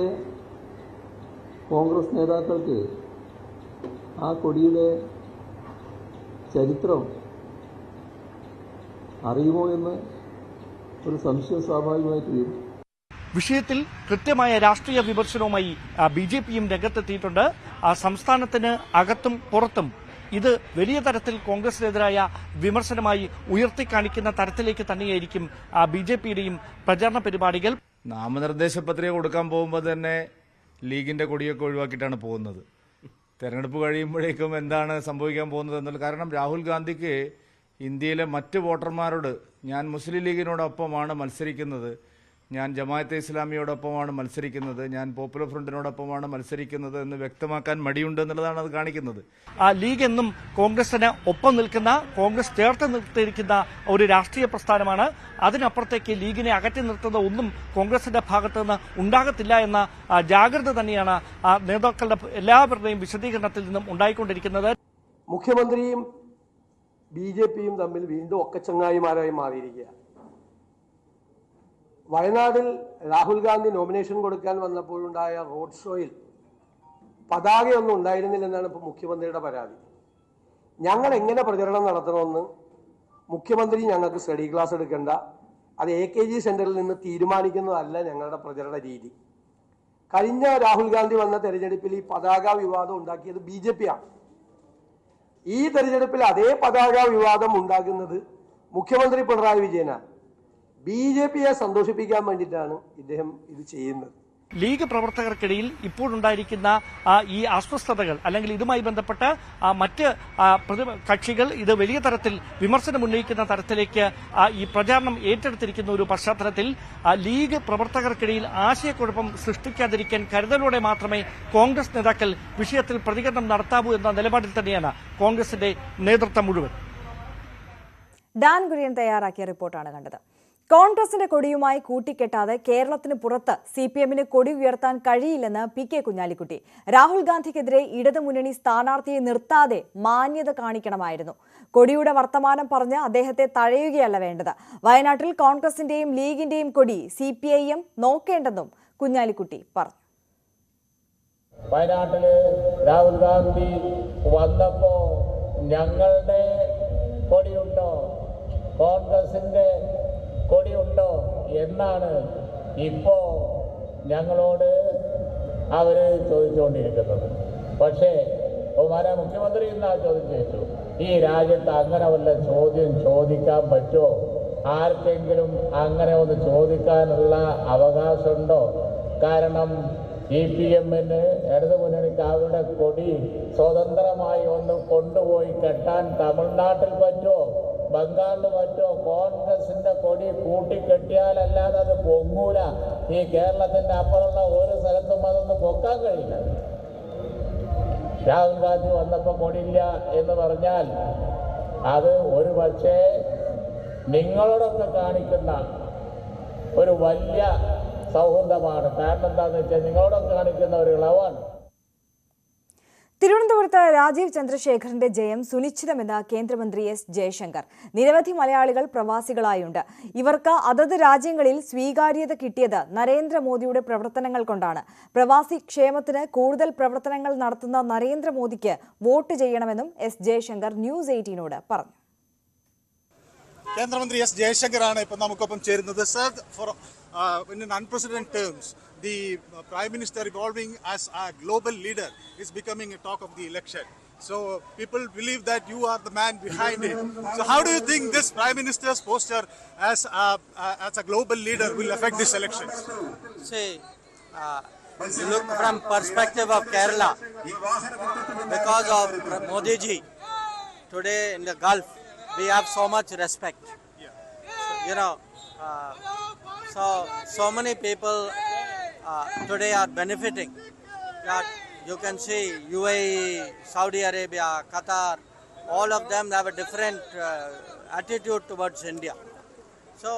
കോൺഗ്രസ് നേതാക്കൾക്ക് ആ കൊടിയുടെ ചരിത്രം അറിയുമോ എന്ന് ഒരു സംശയം സ്വാഭാവികമായിട്ട് വരും. വിഷയത്തിൽ കൃത്യമായ രാഷ്ട്രീയ വിമർശനവുമായി BJPയും രംഗത്തെത്തിയിട്ടുണ്ട്. സംസ്ഥാനത്തിന് അകത്തും പുറത്തും ഇത് വലിയ തരത്തിൽ കോൺഗ്രസിനെതിരായ വിമർശനമായി ഉയർത്തിക്കാണിക്കുന്ന തരത്തിലേക്ക് തന്നെയായിരിക്കും BJPയുടെയും പ്രചാരണ പരിപാടികൾ. നാമനിർദ്ദേശ പത്രിക കൊടുക്കാൻ പോകുമ്പോൾ തന്നെ ലീഗിന്റെ കൊടിയൊക്കെ ഒഴിവാക്കിയിട്ടാണ് പോകുന്നത്. തെരഞ്ഞെടുപ്പ് കഴിയുമ്പോഴേക്കും എന്താണ് സംഭവിക്കാൻ പോകുന്നത് എന്നുള്ള കാരണം രാഹുൽ ഗാന്ധിക്ക് ഇന്ത്യയിലെ മറ്റ് വോട്ടർമാരോട് ഞാൻ മുസ്ലിം ലീഗിനോടൊപ്പമാണ് മത്സരിക്കുന്നത്, ഞാൻ ജമാഅത്തെ ഇസ്ലാമിയോടൊപ്പമാണ് മത്സരിക്കുന്നത്, ഞാൻ പോപ്പുലർ ഫ്രണ്ടിനോടൊപ്പമാണ് മത്സരിക്കുന്നത് എന്ന് വ്യക്തമാക്കാൻ മടിയുണ്ട് എന്നുള്ളതാണ് അത് കാണിക്കുന്നത്. ലീഗ് എന്നും കോൺഗ്രസിന് ഒപ്പം നിൽക്കുന്ന, കോൺഗ്രസ് ചേർത്ത് നിർത്തിയിരിക്കുന്ന ഒരു രാഷ്ട്രീയ പ്രസ്ഥാനമാണ്. അതിനപ്പുറത്തേക്ക് ലീഗിനെ അകറ്റി നിർത്തുന്ന ഒന്നും കോൺഗ്രസിന്റെ ഭാഗത്തു നിന്ന് ഉണ്ടാകത്തില്ല എന്ന ജാഗ്രത തന്നെയാണ് നേതാക്കളുടെ എല്ലാവരുടെയും വിശദീകരണത്തിൽ നിന്നും ഉണ്ടായിക്കൊണ്ടിരിക്കുന്നത്. മുഖ്യമന്ത്രിയും BJPയും തമ്മിൽ വീണ്ടും ഒക്കച്ചങ്ങായിമാരായി മാറിയിരിക്കുകയാണ്. വയനാട്ടിൽ രാഹുൽ ഗാന്ധി നോമിനേഷൻ കൊടുക്കാൻ വന്നപ്പോഴുണ്ടായ റോഡ് ഷോയിൽ പതാകയൊന്നും ഉണ്ടായിരുന്നില്ലെന്നാണ് ഇപ്പോൾ മുഖ്യമന്ത്രിയുടെ പരാതി. ഞങ്ങൾ എങ്ങനെ പ്രചരണം നടത്തണമെന്ന് മുഖ്യമന്ത്രി ഞങ്ങൾക്ക് സ്റ്റഡി ക്ലാസ് എടുക്കേണ്ട, അത് AKG സെന്ററിൽ നിന്ന് തീരുമാനിക്കുന്നതല്ല ഞങ്ങളുടെ പ്രചരണ രീതി. കഴിഞ്ഞ രാഹുൽ ഗാന്ധി വന്ന തെരഞ്ഞെടുപ്പിൽ ഈ പതാക വിവാദം ഉണ്ടാക്കിയത് BJPയാണ്. ഈ തെരഞ്ഞെടുപ്പിൽ അതേ പതാക വിവാദം ഉണ്ടാക്കുന്നത് മുഖ്യമന്ത്രി പിണറായി വിജയനാണ്. BJPയെ സന്തോഷിപ്പിക്കാൻ വേണ്ടിയിട്ടാണ് ഇദ്ദേഹം ഇത് ചെയ്യുന്നത്. ലീഗ് പ്രവർത്തകർക്കിടയിൽ ഇപ്പോഴുണ്ടായിരിക്കുന്ന ഈ അസ്വസ്ഥതകൾ അല്ലെങ്കിൽ ഇതുമായി ബന്ധപ്പെട്ട് മറ്റ് കക്ഷികൾ ഇത് വലിയ തരത്തിൽ വിമർശനം ഉന്നയിക്കുന്ന തരത്തിലേക്ക് ഈ പ്രചാരണം ഏറ്റെടുത്തിരിക്കുന്ന ഒരു പശ്ചാത്തലത്തിൽ ലീഗ് പ്രവർത്തകർക്കിടയിൽ ആശയക്കുഴപ്പം സൃഷ്ടിക്കാതിരിക്കാൻ കരുതലോടെ മാത്രമേ കോൺഗ്രസ് നേതാക്കൾ വിഷയത്തിൽ പ്രതികരണം നടത്താവൂ എന്ന നിലപാടിൽ തന്നെയാണ് കോൺഗ്രസിന്റെ നേതൃത്വം മുഴുവൻ. ഡാൻ കുര്യൻ തയ്യാറാക്കിയ റിപ്പോർട്ടാണ് കണ്ടത്. കോൺഗ്രസിന്റെ കൊടിയുമായി കൂട്ടിക്കെട്ടാതെ കേരളത്തിന് പുറത്ത് CPMന് കൊടി ഉയർത്താൻ കഴിയില്ലെന്ന് PK കുഞ്ഞാലിക്കുട്ടി. രാഹുൽ ഗാന്ധിക്കെതിരെ ഇടതുമുന്നണി സ്ഥാനാർത്ഥിയെ നിർത്താതെ മാന്യത കാണിക്കണമായിരുന്നു. കൊടിയുടെ വർത്തമാനം പറഞ്ഞ് അദ്ദേഹത്തെ തഴയുകയല്ല വേണ്ടത്. വയനാട്ടിൽ കോൺഗ്രസിന്റെയും ലീഗിന്റെയും കൊടി CPIM നോക്കേണ്ടെന്നും കുഞ്ഞാലിക്കുട്ടി പറഞ്ഞു. വയനാട്ടില് രാഹുൽ ഗാന്ധി വന്നപ്പോ ഞങ്ങളുടെ കൊടിയുണ്ടോ, കോൺഗ്രസിന്റെ കൊടിയുണ്ടോ എന്നാണ് ഇപ്പോ ഞങ്ങളോട് അവര് ചോദിച്ചുകൊണ്ടിരിക്കുന്നത്. പക്ഷേ ബഹുമാന മുഖ്യമന്ത്രി ഇന്ന് ആ ചോദ്യം ചോദിച്ചു. ഈ രാജ്യത്ത് അങ്ങനെ വല്ല ചോദ്യം ചോദിക്കാൻ പറ്റുമോ? ആർക്കെങ്കിലും അങ്ങനെ ഒന്ന് ചോദിക്കാനുള്ള അവകാശമുണ്ടോ? കാരണം CPMന് ഇടതുമുന്നണിക്ക് അവരുടെ കൊടി സ്വതന്ത്രമായി ഒന്ന് കൊണ്ടുപോയി കെട്ടാൻ തമിഴ്നാട്ടിൽ പറ്റുമോ, ബംഗാളിൽ പറ്റുമോ? കോൺഗ്രസിന്റെ കൊടി കൂട്ടിക്കെട്ടിയാലല്ലാതെ അത് പൊങ്ങൂല. ഈ കേരളത്തിന്റെ അപ്പുറമുള്ള ഒരു സ്ഥലത്തും അതൊന്ന് പൊക്കാൻ കഴിയില്ല. രാഹുൽ ഗാന്ധി വന്നപ്പോൾ കൊടിയില്ല എന്ന് പറഞ്ഞാൽ അത് ഒരു പക്ഷേ നിങ്ങളോടൊക്കെ കാണിക്കുന്ന ഒരു വലിയ സൗഹൃദമാണ്. കാരണം എന്താണെന്ന് വെച്ചാൽ നിങ്ങളോടൊക്കെ കാണിക്കുന്ന ഒരു ഇളവാണ്. തിരുവനന്തപുരത്ത് രാജീവ് ചന്ദ്രശേഖറിന്റെ ജയം സുനിശ്ചിതമെന്ന് കേന്ദ്രമന്ത്രി S. ജയശങ്കർ. നിരവധി മലയാളികൾ പ്രവാസികളായുണ്ട്. ഇവർക്ക് അതത് രാജ്യങ്ങളിൽ സ്വീകാര്യത കിട്ടിയത് നരേന്ദ്രമോദിയുടെ പ്രവർത്തനങ്ങൾ കൊണ്ടാണ്. പ്രവാസി ക്ഷേമത്തിന് കൂടുതൽ പ്രവർത്തനങ്ങൾ നടത്തുന്ന നരേന്ദ്രമോദിക്ക് വോട്ട് ചെയ്യണമെന്നും S. ജയശങ്കർ ന്യൂസ് 18നോട് പറഞ്ഞു. കേന്ദ്രമന്ത്രി S. ജയശങ്കറാണ് ഇപ്പോൾ നമുക്കൊപ്പം ചേരുന്നത്. Sir, in unprecedented terms, the Prime Minister evolving as a global leader is becoming a talk of the election. So people believe that you are the man behind it. So how do you think this Prime Minister's posture as a global leader will affect this election? See, look from perspective of Kerala, because of Modi ji, today in the Gulf, we have so much respect. You know, so many people today are benefiting. That you can see UAE, Saudi Arabia, Qatar, all of them have a different attitude towards India. So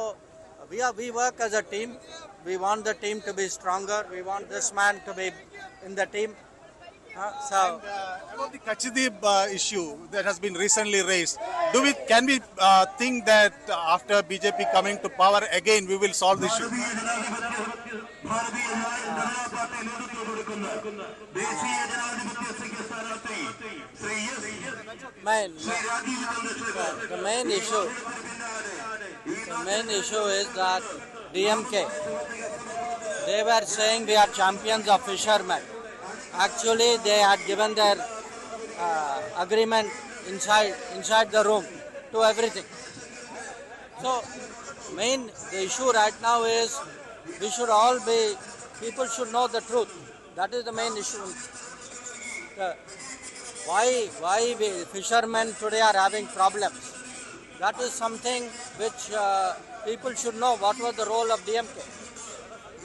we work as a team. We want the team to be stronger. We want this man to be in the team. About the Kachidib issue that has been recently raised, can we think that after BJP coming to power again, we will solve the issue? The main issue is that DMK they were saying we are champions of fishermen. Actually, they had given their agreement inside the room to everything. So, the issue right now is people should know the truth. That is the main issue. Why we fishermen today are having problems? That is something which people should know. What was the role of DMK?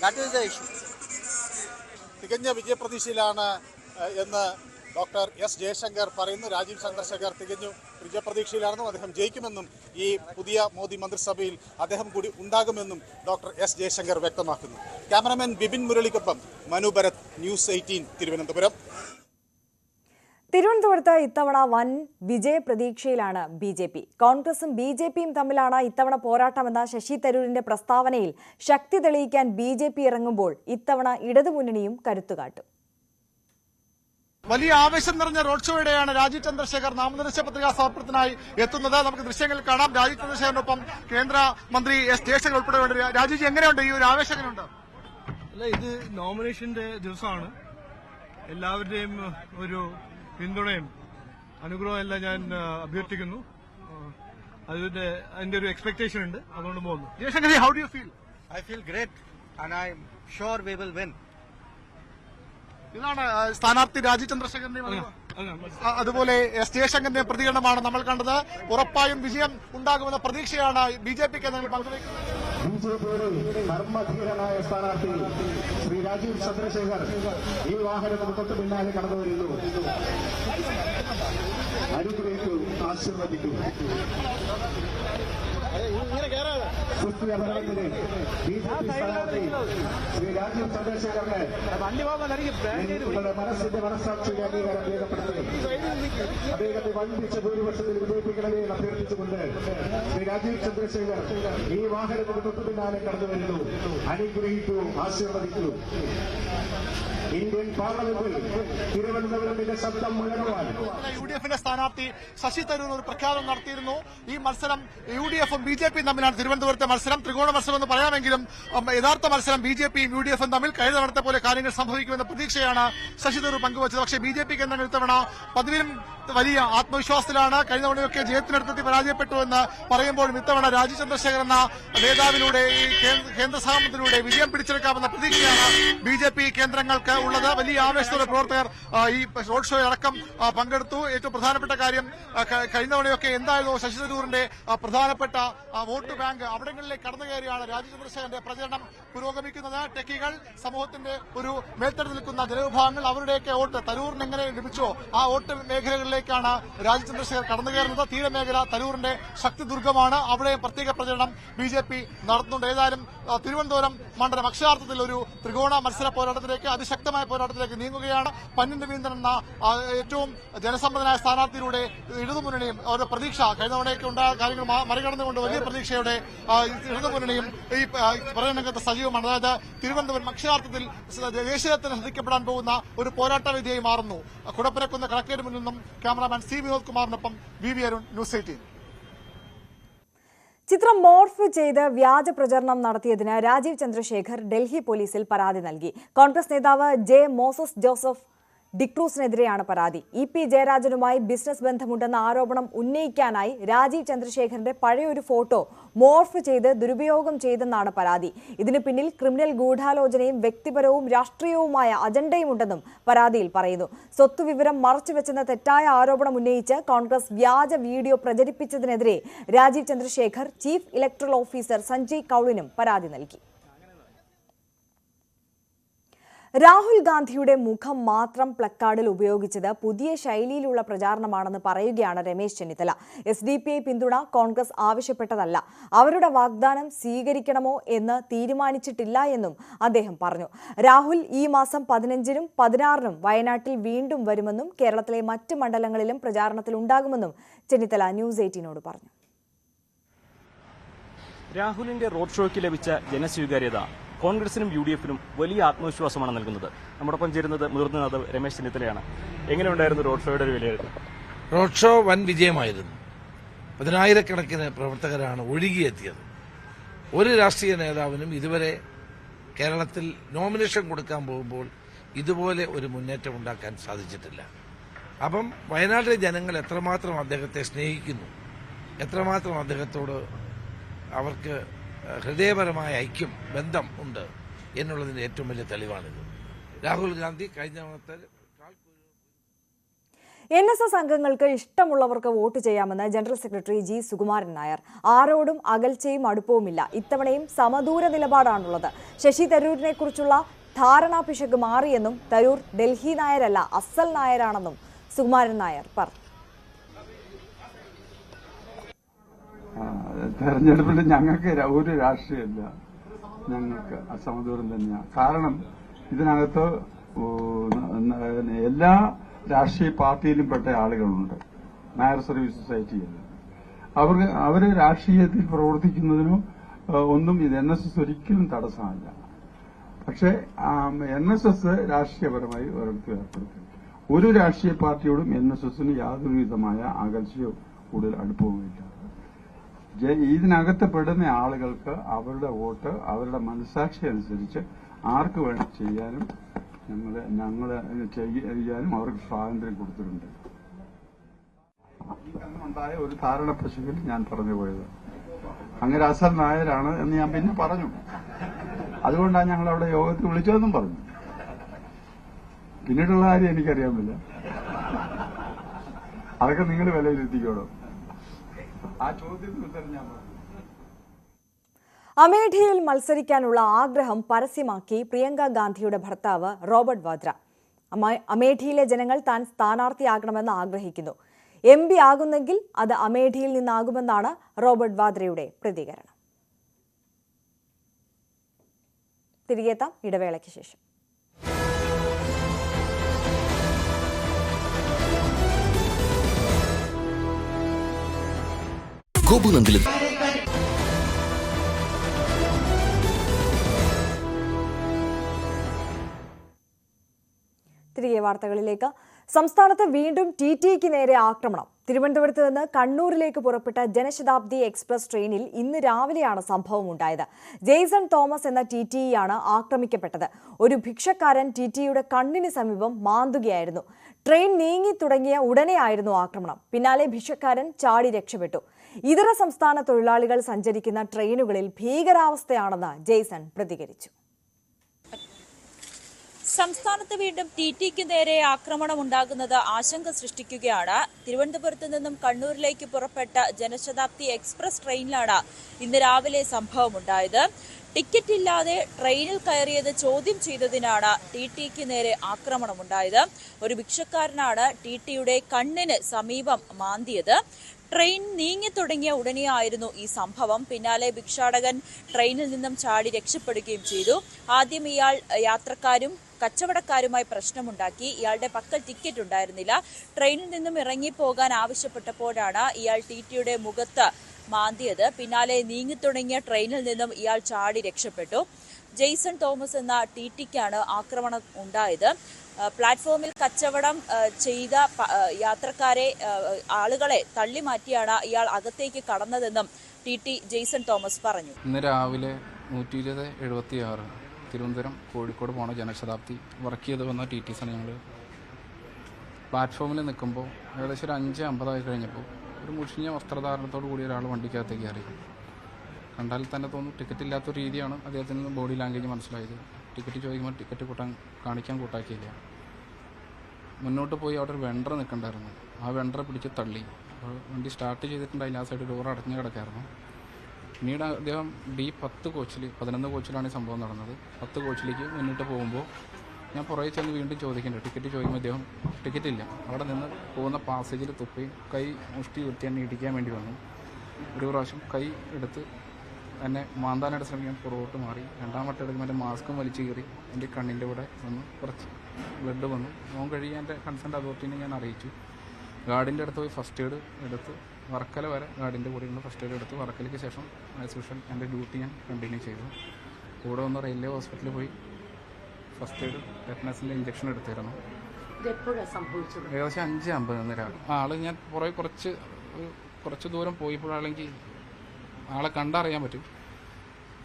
That is the issue. തികഞ്ഞ വിജയപ്രതീക്ഷയിലാണ് എന്ന് ഡോക്ടർ എസ് ജയശങ്കർ പറയുന്നു. രാജീവ് ചന്ദ്രശേഖർ തികഞ്ഞ വിജയപ്രതീക്ഷയിലാണെന്നും അദ്ദേഹം ജയിക്കുമെന്നും ഈ പുതിയ മോദി മന്ത്രിസഭയിൽ അദ്ദേഹം കൂടി ഉണ്ടാകുമെന്നും ഡോക്ടർ എസ് ജയശങ്കർ വ്യക്തമാക്കുന്നു. ക്യാമറമാൻ ബിപിൻ മുരളിക്കൊപ്പം മനു ഭരത്, ന്യൂസ് 18 തിരുവനന്തപുരം. തിരുവനന്തപുരത്ത് ഇത്തവണ വൻ വിജയപ്രതീക്ഷയിലാണ് BJP. കോൺഗ്രസും BJPയും തമ്മിലാണ് ഇത്തവണ പോരാട്ടമെന്ന ശശി തരൂരിന്റെ പ്രസ്താവനയിൽ ശക്തി തെളിയിക്കാൻ BJP ഇറങ്ങുമ്പോൾ ഇത്തവണ ഇടതുമുന്നണിയും കരുത്തുകാട്ടും. വലിയ ആവേശം നിറഞ്ഞ റോഡ് ഷോയുടെയാണ് രാജീവ് ചന്ദ്രശേഖർ നാമനിർദ്ദേശ പത്രികാ സമർപ്പണത്തിനായി എത്തുന്നത്. നമുക്ക് ദൃശ്യങ്ങളിൽ കാണാം. രാജീവ് ചന്ദ്രശേഖറിനൊപ്പം കേന്ദ്ര മന്ത്രി എസ് ജയശങ്കർ ഉൾപ്പെടെയുണ്ട്. രാജീവ്, എങ്ങനെയുണ്ട് ഈ ഒരു ആവേശം? എങ്ങനെയുണ്ട്? അല്ല, ഇത് നോമിനേഷന്റെ ദിവസമാണ്. എല്ലാവരുടെയും ഒരു പിന്തുണയും അനുഗ്രഹവും എല്ലാം ഞാൻ അഭ്യർത്ഥിക്കുന്നു. അതിന്റെ ഒരു എക്സ്പെക്ടേഷൻ ഉണ്ട്, അതുകൊണ്ട് പോകുന്നു. Jaishankar, how do you feel? I feel great and I am sure we will win. ഇതാണ് സ്ഥാനാർത്ഥി രാജീവ് ചന്ദ്രശേഖരന്റെ അതുപോലെ എസ് ജയശങ്കറിന്റെ പ്രതികരണമാണ് നമ്മൾ കണ്ടത്. ഉറപ്പായും വിജയം ഉണ്ടാകുമെന്ന പ്രതീക്ഷയാണ് BJPക്ക് ഞങ്ങൾ പങ്കുവയ്ക്കുന്നത്. BJPയുടെ കർമ്മധീരനായ സ്ഥാനാർത്ഥി ശ്രീ രാജീവ് ചന്ദ്രശേഖർ ഈ വാഹനത്തിന് തൊട്ട് പിന്നാലെ കടന്നു വരുന്നു. അനുഗ്രഹിക്കൂ, ആശീർവദിക്കൂ. സുസ്ഥിര ഭരണത്തിന് BJP സ്ഥാനാർത്ഥി ശ്രീ രാജീവ് ചന്ദ്രശേഖറിന് നിങ്ങളുടെ മനസ്സിന്റെ മനസ്സാക്ഷിയുടെ അംഗീകാരം രേഖപ്പെടുത്തുന്നു. അദ്ദേഹത്തെ വൻപിച്ച ഭൂരിപക്ഷത്തിൽ വിജയിപ്പിക്കണമേ എന്ന് അഭ്യർത്ഥിച്ചുകൊണ്ട് ശ്രീ രാജീവ് ചന്ദ്രശേഖർ ഈ വാഹനത്തിന് തൊട്ടു പിന്നാലെ കടന്നു വരുന്നു. അനുഗ്രഹിക്കൂ, ആശീർവദിക്കൂ. ഇന്ത്യൻ പാർലമെന്റിൽ തിരുവനന്തപുരത്തിന്റെ ശബ്ദം മുഴങ്ങുവാൻ UDFന്റെ സ്ഥാനാർത്ഥി ശശി തരൂർ ഒരു പ്രഖ്യാപനം നടത്തിയിരുന്നു. ഈ മത്സരം UDFും BJPയും തമ്മിലാണ് തിരുവനന്തപുരത്തെ മത്സരം. ത്രികോണ മത്സരം എന്ന് പറയാമെങ്കിലും യഥാർത്ഥ മത്സരം BJPയും UDFും തമ്മിൽ കഴിഞ്ഞ തവണത്തെ പോലെ കാര്യങ്ങൾ സംഭവിക്കുമെന്ന പ്രതീക്ഷയാണ് ശശി തരൂർ പങ്കുവച്ചത്. പക്ഷേ BJPക്ക് എന്താണ് ഇത്തവണ പതിവിലും വലിയ ആത്മവിശ്വാസത്തിലാണ്. കഴിഞ്ഞ തവണയൊക്കെ ജയത്തിനടുത്തെത്തി പരാജയപ്പെട്ടു എന്ന് പറയുമ്പോഴും ഇത്തവണ രാജീവ് ചന്ദ്രശേഖർ എന്ന നേതാവിലൂടെ ഈ കേന്ദ്ര സഹമന്ത്രിയിലൂടെ വിജയം പിടിച്ചെടുക്കാമെന്ന പ്രതീക്ഷയാണ് BJP കേന്ദ്രങ്ങൾക്ക് ഉള്ളത്. വലിയ ആവേശത്തോടെ പ്രവർത്തകർ ഈ റോഡ് ഷോയിൽ അടക്കം പങ്കെടുത്തു. ഏറ്റവും പ്രധാനപ്പെട്ട കാര്യം, കഴിഞ്ഞ തവണയൊക്കെ എന്തായിരുന്നു ശശി തരൂരിന്റെ പ്രധാനപ്പെട്ട വോട്ട് ബാങ്ക്, അവിടങ്ങളിലേക്ക് കടന്നു കയറിയാണ് രാജീവ് ചന്ദ്രശേഖരന്റെ പ്രചരണം പുരോഗമിക്കുന്നത്. ടെക്കികൾ, സമൂഹത്തിന്റെ ഒരു മേൽത്തരത്തിൽ നിൽക്കുന്ന ജനവിഭാഗങ്ങൾ, അവരുടെയൊക്കെ വോട്ട് തരൂരിന് എങ്ങനെ ലഭിച്ചോ ആ വോട്ട് മേഖലകളിലേക്കാണ് രാജീവ് ചന്ദ്രശേഖർ കടന്നു കയറുന്നത്. തീരമേഖല തരൂരിന്റെ ശക്തി ദുർഗമാണ്. അവിടെ പ്രത്യേക പ്രചരണം BJP നടത്തുന്നുണ്ട്. ഏതായാലും തിരുവനന്തപുരം മണ്ഡലം അക്ഷരാർത്ഥത്തിൽ ഒരു ത്രികോണ മത്സര പോരാട്ടത്തിലേക്ക്, അതിശക്തമായ പോരാട്ടത്തിലേക്ക് നീങ്ങുകയാണ്. പന്നിൻ രവീന്ദ്രൻ എന്ന ഏറ്റവും ജനസമ്മതനായ സ്ഥാനാർത്ഥിയിലൂടെ ഇടതുമുന്നണിയും അവരുടെ പ്രതീക്ഷ കഴിഞ്ഞ തവണയൊക്കെ ഉണ്ടായ കാര്യങ്ങൾ മറികടന്നുകൊണ്ട് വലിയ പ്രതീക്ഷയോടെ ഇടതുമുന്നണിയും ഈ പ്രചരണരംഗത്ത് സജീവമാണ്. അതായത് തിരുവനന്തപുരം അക്ഷരാർത്ഥത്തിൽ ദേശീയത്തിന് ശ്രദ്ധിക്കപ്പെടാൻ പോകുന്ന ഒരു പോരാട്ടവേദിയായി മാറുന്നു. കുടപ്പനക്കുന്ന് കളക്ടറേറ്റിൽ നിന്നും ക്യാമറാമാൻ C വിനോദ് കുമാറിനൊപ്പം VV അരുൺ, ന്യൂസ് 18. ചിത്രം മോർഫ് ചെയ്ത് വ്യാജ പ്രചരണം നടത്തിയതിന് രാജീവ് ചന്ദ്രശേഖർ ഡൽഹി പോലീസിൽ പരാതി നൽകി. കോൺഗ്രസ് നേതാവ് ജെ മോസസ് ജോസഫ് ഡിക്രൂസിനെതിരെയാണ് പരാതി. EP ജയരാജനുമായി ബിസിനസ് ബന്ധമുണ്ടെന്ന ആരോപണം ഉന്നയിക്കാനായി രാജീവ് ചന്ദ്രശേഖറിന്റെ പഴയൊരു ഫോട്ടോ മോർഫ് ചെയ്ത് ദുരുപയോഗം ചെയ്തെന്നാണ് പരാതി. ഇതിനു പിന്നിൽ ക്രിമിനൽ ഗൂഢാലോചനയും വ്യക്തിപരവും രാഷ്ട്രീയവുമായ അജണ്ടയുമുണ്ടെന്നും പരാതിയിൽ പറയുന്നു. സ്വത്തുവിവരം മറച്ചുവെച്ചെന്ന തെറ്റായ ആരോപണം ഉന്നയിച്ച് കോൺഗ്രസ് വ്യാജ വീഡിയോ പ്രചരിപ്പിച്ചതിനെതിരെ Rajeev Chandrasekhar chief electoral officer Sanjay കൌളിനും പരാതി നൽകി. രാഹുൽ ഗാന്ധിയുടെ മുഖം മാത്രം പ്ലക്കാർഡിൽ ഉപയോഗിച്ചത് പുതിയ ശൈലിയിലുള്ള പ്രചാരണമാണെന്ന് പറയുകയാണ് രമേശ് ചെന്നിത്തല. SDPI പിന്തുണ കോൺഗ്രസ് ആവശ്യപ്പെട്ടതല്ല, അവരുടെ വാഗ്ദാനം സ്വീകരിക്കണമോ എന്ന് തീരുമാനിച്ചിട്ടില്ല എന്നും അദ്ദേഹം പറഞ്ഞു. രാഹുൽ ഈ മാസം 15-നും 16-നും വയനാട്ടിൽ വീണ്ടും വരുമെന്നും കേരളത്തിലെ മറ്റ് മണ്ഡലങ്ങളിലും പ്രചാരണത്തിലുണ്ടാകുമെന്നും ചെന്നിത്തല ന്യൂസ് 18നോട് പറഞ്ഞു. രാഹുലിന്റെ റോഡ് ഷോയ്ക്ക് ലഭിച്ച ജനസ്വീകാര്യത കോൺഗ്രസിനും UDFിനും വലിയ ആത്മവിശ്വാസമാണ് നൽകുന്നത്. നമ്മോടൊപ്പം ചേരുന്നത് മുതിർന്ന നേതാവ് രമേശ് ചെന്നിത്തലയാണ്. എങ്ങനെയുണ്ടായിരുന്നു റോഡ് ഷോയുടെ ഒരു വിലയിരുത്തൽ? റോഡ് ഷോ വൻ വിജയമായിരുന്നു. 10,000-കണക്കിന് പ്രവർത്തകരാണ് ഒഴുകിയെത്തിയത്. ഒരു രാഷ്ട്രീയ നേതാവിനും ഇതുവരെ കേരളത്തിൽ നോമിനേഷൻ കൊടുക്കാൻ പോകുമ്പോൾ ഇതുപോലെ ഒരു മുന്നേറ്റം ഉണ്ടാക്കാൻ സാധിച്ചിട്ടില്ല. അപ്പം വയനാട്ടിലെ ജനങ്ങൾ എത്രമാത്രം അദ്ദേഹത്തെ സ്നേഹിക്കുന്നു, എത്രമാത്രം അദ്ദേഹത്തോട് അവർക്ക് ഹൃദയപരമായ ഐക്യം, ബന്ധം ഉണ്ട് എന്നുള്ളതിന്റെ ഏറ്റവും വലിയ തെളിവാണിത്. രാഹുൽ ഗാന്ധി കഴിഞ്ഞ തവണത്തെ NSS അംഗങ്ങൾക്ക് ഇഷ്ടമുള്ളവർക്ക് വോട്ട് ചെയ്യാമെന്ന് general secretary G Sukumaran Nair. ആരോടും അകൽച്ചയും അടുപ്പവുമില്ല. ഇത്തവണയും സമദൂര നിലപാടാണുള്ളത്. ശശി തരൂരിനെ കുറിച്ചുള്ള ധാരണാ പിശക് മാറിയെന്നും തരൂർ ഡൽഹി നായരല്ല അസൽ നായരാണെന്നും സുകുമാരൻ നായർ പറഞ്ഞു. തെരഞ്ഞെടുപ്പിൽ ഞങ്ങൾക്ക് ഒരു രാഷ്ട്രീയമില്ല, ഞങ്ങൾക്ക് അസമദൂരം തന്നെയാണ്. കാരണം ഇതിനകത്ത് എല്ലാ രാഷ്ട്രീയ പാർട്ടിയിലും പെട്ട ആളുകളുണ്ട്. നായർ സർവീസ് സൊസൈറ്റിയിൽ അവര് രാഷ്ട്രീയത്തിൽ പ്രവർത്തിക്കുന്നതിനോ ഒന്നും ഇത് NSS ഒരിക്കലും തടസ്സമല്ല. പക്ഷേ NSS രാഷ്ട്രീയപരമായി ഒരിടത്ത് ഏർപ്പെടുത്തി ഒരു രാഷ്ട്രീയ പാർട്ടിയോടും NSSന് യാതൊരു വിധമായ അകൽച്ചയോ കൂടുതൽ അടുപ്പവുമില്ല. ഇതിനകത്ത് പെടുന്ന ആളുകൾക്ക് അവരുടെ വോട്ട് അവരുടെ മനസ്സാക്ഷി അനുസരിച്ച് ആർക്ക് വേണം ചെയ്യാനും ഞങ്ങൾ ചെയ്യാനും അവർക്ക് സ്വാതന്ത്ര്യം കൊടുത്തിട്ടുണ്ട്. ഉണ്ടായ ഒരു ധാരണ പശുവിൽ ഞാൻ പറഞ്ഞു പോയത് അങ്ങനെ അസൽ നായരാണ് എന്ന് ഞാൻ പിന്നെ പറഞ്ഞു. അതുകൊണ്ടാണ് ഞങ്ങൾ അവിടെ യോഗത്തിൽ വിളിച്ചതെന്നും പറഞ്ഞു. പിന്നീടുള്ള കാര്യം എനിക്കറിയാമില്ല, അതൊക്കെ നിങ്ങൾ വിലയിരുത്തിക്കോളൂ. ആ ചോദ്യത്തിന് ഉത്തരം ഞാൻ പറഞ്ഞു. അമേഠിയിൽ മത്സരിക്കാനുള്ള ആഗ്രഹം പരസ്യമാക്കി പ്രിയങ്ക ഗാന്ധിയുടെ ഭർത്താവ് റോബർട്ട് വാദ്ര. അമേഠിയിലെ ജനങ്ങൾ താൻ സ്ഥാനാർത്ഥിയാകണമെന്ന് ആഗ്രഹിക്കുന്നു. MP ആകുന്നെങ്കിൽ അത് അമേഠിയിൽ നിന്നാകുമെന്നാണ് റോബർട്ട് വാദ്രയുടെ പ്രതികരണം. തിരികെത്താം ഇടവേളയ്ക്ക് ശേഷം. തിരികെ വാർത്തകളിലേക്ക്. സംസ്ഥാനത്ത് വീണ്ടും TTEക്ക് നേരെ ആക്രമണം. തിരുവനന്തപുരത്ത് നിന്ന് കണ്ണൂരിലേക്ക് പുറപ്പെട്ട ജനശതാബ്ദി എക്സ്പ്രസ് ട്രെയിനിൽ ഇന്ന് രാവിലെയാണ് സംഭവം ഉണ്ടായത്. ജെയ്സൺ തോമസ് എന്ന TTEയാണ് ആക്രമിക്കപ്പെട്ടത്. ഒരു ഭിക്ഷക്കാരൻ TTEയുടെ കണ്ണിന് സമീപം മാന്തുകയായിരുന്നു. ട്രെയിൻ നീങ്ങി തുടങ്ങിയ ഉടനെയായിരുന്നു ആക്രമണം. പിന്നാലെ ഭിക്ഷക്കാരൻ ചാടി രക്ഷപ്പെട്ടു. ഇതര സംസ്ഥാന തൊഴിലാളികൾ സഞ്ചരിക്കുന്ന ട്രെയിനുകളിൽ ഭീകരാവസ്ഥയാണെന്ന് ജെയ്സൺ പ്രതികരിച്ചു. സംസ്ഥാനത്ത് വീണ്ടും TTEക്ക് നേരെ ആക്രമണം ഉണ്ടാകുന്നത് ആശങ്ക സൃഷ്ടിക്കുകയാണ്. തിരുവനന്തപുരത്ത് നിന്നും കണ്ണൂരിലേക്ക് പുറപ്പെട്ട ജനശതാബ്ദി എക്സ്പ്രസ് ട്രെയിനിലാണ് ഇന്ന് രാവിലെ സംഭവമുണ്ടായത്. ടിക്കറ്റ് ഇല്ലാതെ ട്രെയിനിൽ കയറിയത് ചോദ്യം ചെയ്തതിനാണ് TTEക്ക് നേരെ ആക്രമണമുണ്ടായത്. ഒരു ഭിക്ഷക്കാരനാണ് TTEയുടെ കണ്ണിന് സമീപം മാന്തിയത്. ട്രെയിൻ നീങ്ങി തുടങ്ങിയ ഉടനെയായിരുന്നു ഈ സംഭവം. പിന്നാലെ ഭിക്ഷാടകൻ ട്രെയിനിൽ നിന്നും ചാടി രക്ഷപ്പെടുകയും ചെയ്തു. ആദ്യം ഇയാൾ യാത്രക്കാരും കച്ചവടക്കാരുമായി പ്രശ്നമുണ്ടാക്കി. ഇയാളുടെ പക്കൽ ടിക്കറ്റ് ഉണ്ടായിരുന്നില്ല. ട്രെയിനിൽ നിന്നും ഇറങ്ങിപ്പോകാൻ ആവശ്യപ്പെട്ടപ്പോഴാണ് ഇയാൾ TTEയുടെ മുഖത്ത് മാന്തിയത്. പിന്നാലെ നീങ്ങിത്തുടങ്ങിയ ട്രെയിനിൽ നിന്നും ഇയാൾ ചാടി രക്ഷപ്പെട്ടു. ജെയ്സൺ തോമസ് എന്ന TTEക്കാണ് ആക്രമണം ഉണ്ടായത്. പ്ലാറ്റ്ഫോമിൽ കച്ചവടം ചെയ്ത യാത്രക്കാരെ ആളുകളെ തള്ളിമാറ്റിയാണ് ഇയാൾ അകത്തേക്ക് കടന്നതെന്നും TT ജെയ്സൺ തോമസ് പറഞ്ഞു. ഇന്ന് രാവിലെ 176 തിരുവനന്തപുരം കോഴിക്കോട് പോണ ജനശതാബ്ദി വർക്ക് ചെയ്ത് വന്ന TTസാണ്. ഞങ്ങൾ പ്ലാറ്റ്ഫോമിൽ നിൽക്കുമ്പോൾ ഏകദേശം ഒരു 5:50 കഴിഞ്ഞപ്പോൾ ഒരു മുഷിഞ്ഞ വസ്ത്രധാരണത്തോടു കൂടി ഒരാൾ വണ്ടിക്കകത്തേക്ക് കയറി. കണ്ടാൽ തന്നെ തോന്നും ടിക്കറ്റ് ഇല്ലാത്തൊരു രീതിയാണ് അദ്ദേഹത്തിന് ബോഡി ലാംഗ്വേജ് മനസ്സിലായത്. ടിക്കറ്റ് ചോദിക്കുമ്പോൾ ടിക്കറ്റ് കാണിക്കാൻ കൂട്ടാക്കിയില്ല. മുന്നോട്ട് പോയി അവിടെ ഒരു വെണ്ടർ നിൽക്കണ്ടായിരുന്നു. ആ വെണ്ടറെ പിടിച്ച് തള്ളി. വണ്ടി സ്റ്റാർട്ട് ചെയ്തിട്ടുണ്ടായില്ല. ആ സൈഡ് ഡോർ അടഞ്ഞു കിടക്കായിരുന്നു. പിന്നീട് അദ്ദേഹം D10 കോച്ചിൽ 11 കോച്ചിലാണ് ഈ സംഭവം നടന്നത്. 10 കോച്ചിലേക്ക് മുന്നിട്ട് പോകുമ്പോൾ ഞാൻ പുറകെ ചെന്ന് വീണ്ടും ചോദിക്കുന്നുണ്ട്. ടിക്കറ്റ് ചോദിക്കുമ്പോൾ അദ്ദേഹം ടിക്കറ്റ് ഇല്ല. അവിടെ നിന്ന് പോകുന്ന പാസേജിൽ തുപ്പി കൈ മുഷ്ടി കുത്തി എന്നെ ഇടിക്കാൻ വേണ്ടി വന്നു. ഒരു പ്രാവശ്യം കൈ എടുത്ത് എന്നെ മാന്താനായിട്ട് ശ്രമിക്കാൻ പുറകോട്ട് മാറി. രണ്ടാം വട്ടം എടുക്കുമ്പോൾ എൻ്റെ മാസ്കും വലിച്ചു കയറി എൻ്റെ കണ്ണിൻ്റെ കൂടെ വന്ന് കുറച്ച് ബ്ലഡ് വന്നു. നോൻ കഴിയാൻ എൻ്റെ കൺസേൺ അതോറിറ്റീനെ ഞാൻ അറിയിച്ചു. ഗാർഡിൻ്റെ അടുത്ത് പോയി ഫസ്റ്റ് എയ്ഡ് എടുത്ത് വർക്കല വരെ ഗാർഡിൻ്റെ കൂടെയുള്ള ഫസ്റ്റ് എയ്ഡ് എടുത്ത് വർക്കലയ്ക്ക് ശേഷം ആസ് യൂഷ്വൽ എൻ്റെ ഡ്യൂട്ടി ഞാൻ കണ്ടിന്യൂ ചെയ്തു. കൂടെ വന്ന് റെയിൽവേ ഹോസ്പിറ്റലിൽ പോയി ഫസ്റ്റ് എയ്ഡ് ടെറ്റനസിൻ്റെ ഇഞ്ചക്ഷൻ എടുത്തിരുന്നു. ഏകദേശം 5:50 രാവിലെ. ആള് ഞാൻ പുറകെ കുറച്ച് ദൂരം പോയപ്പോഴാണെങ്കിൽ ആളെ കണ്ടറിയാൻ പറ്റും.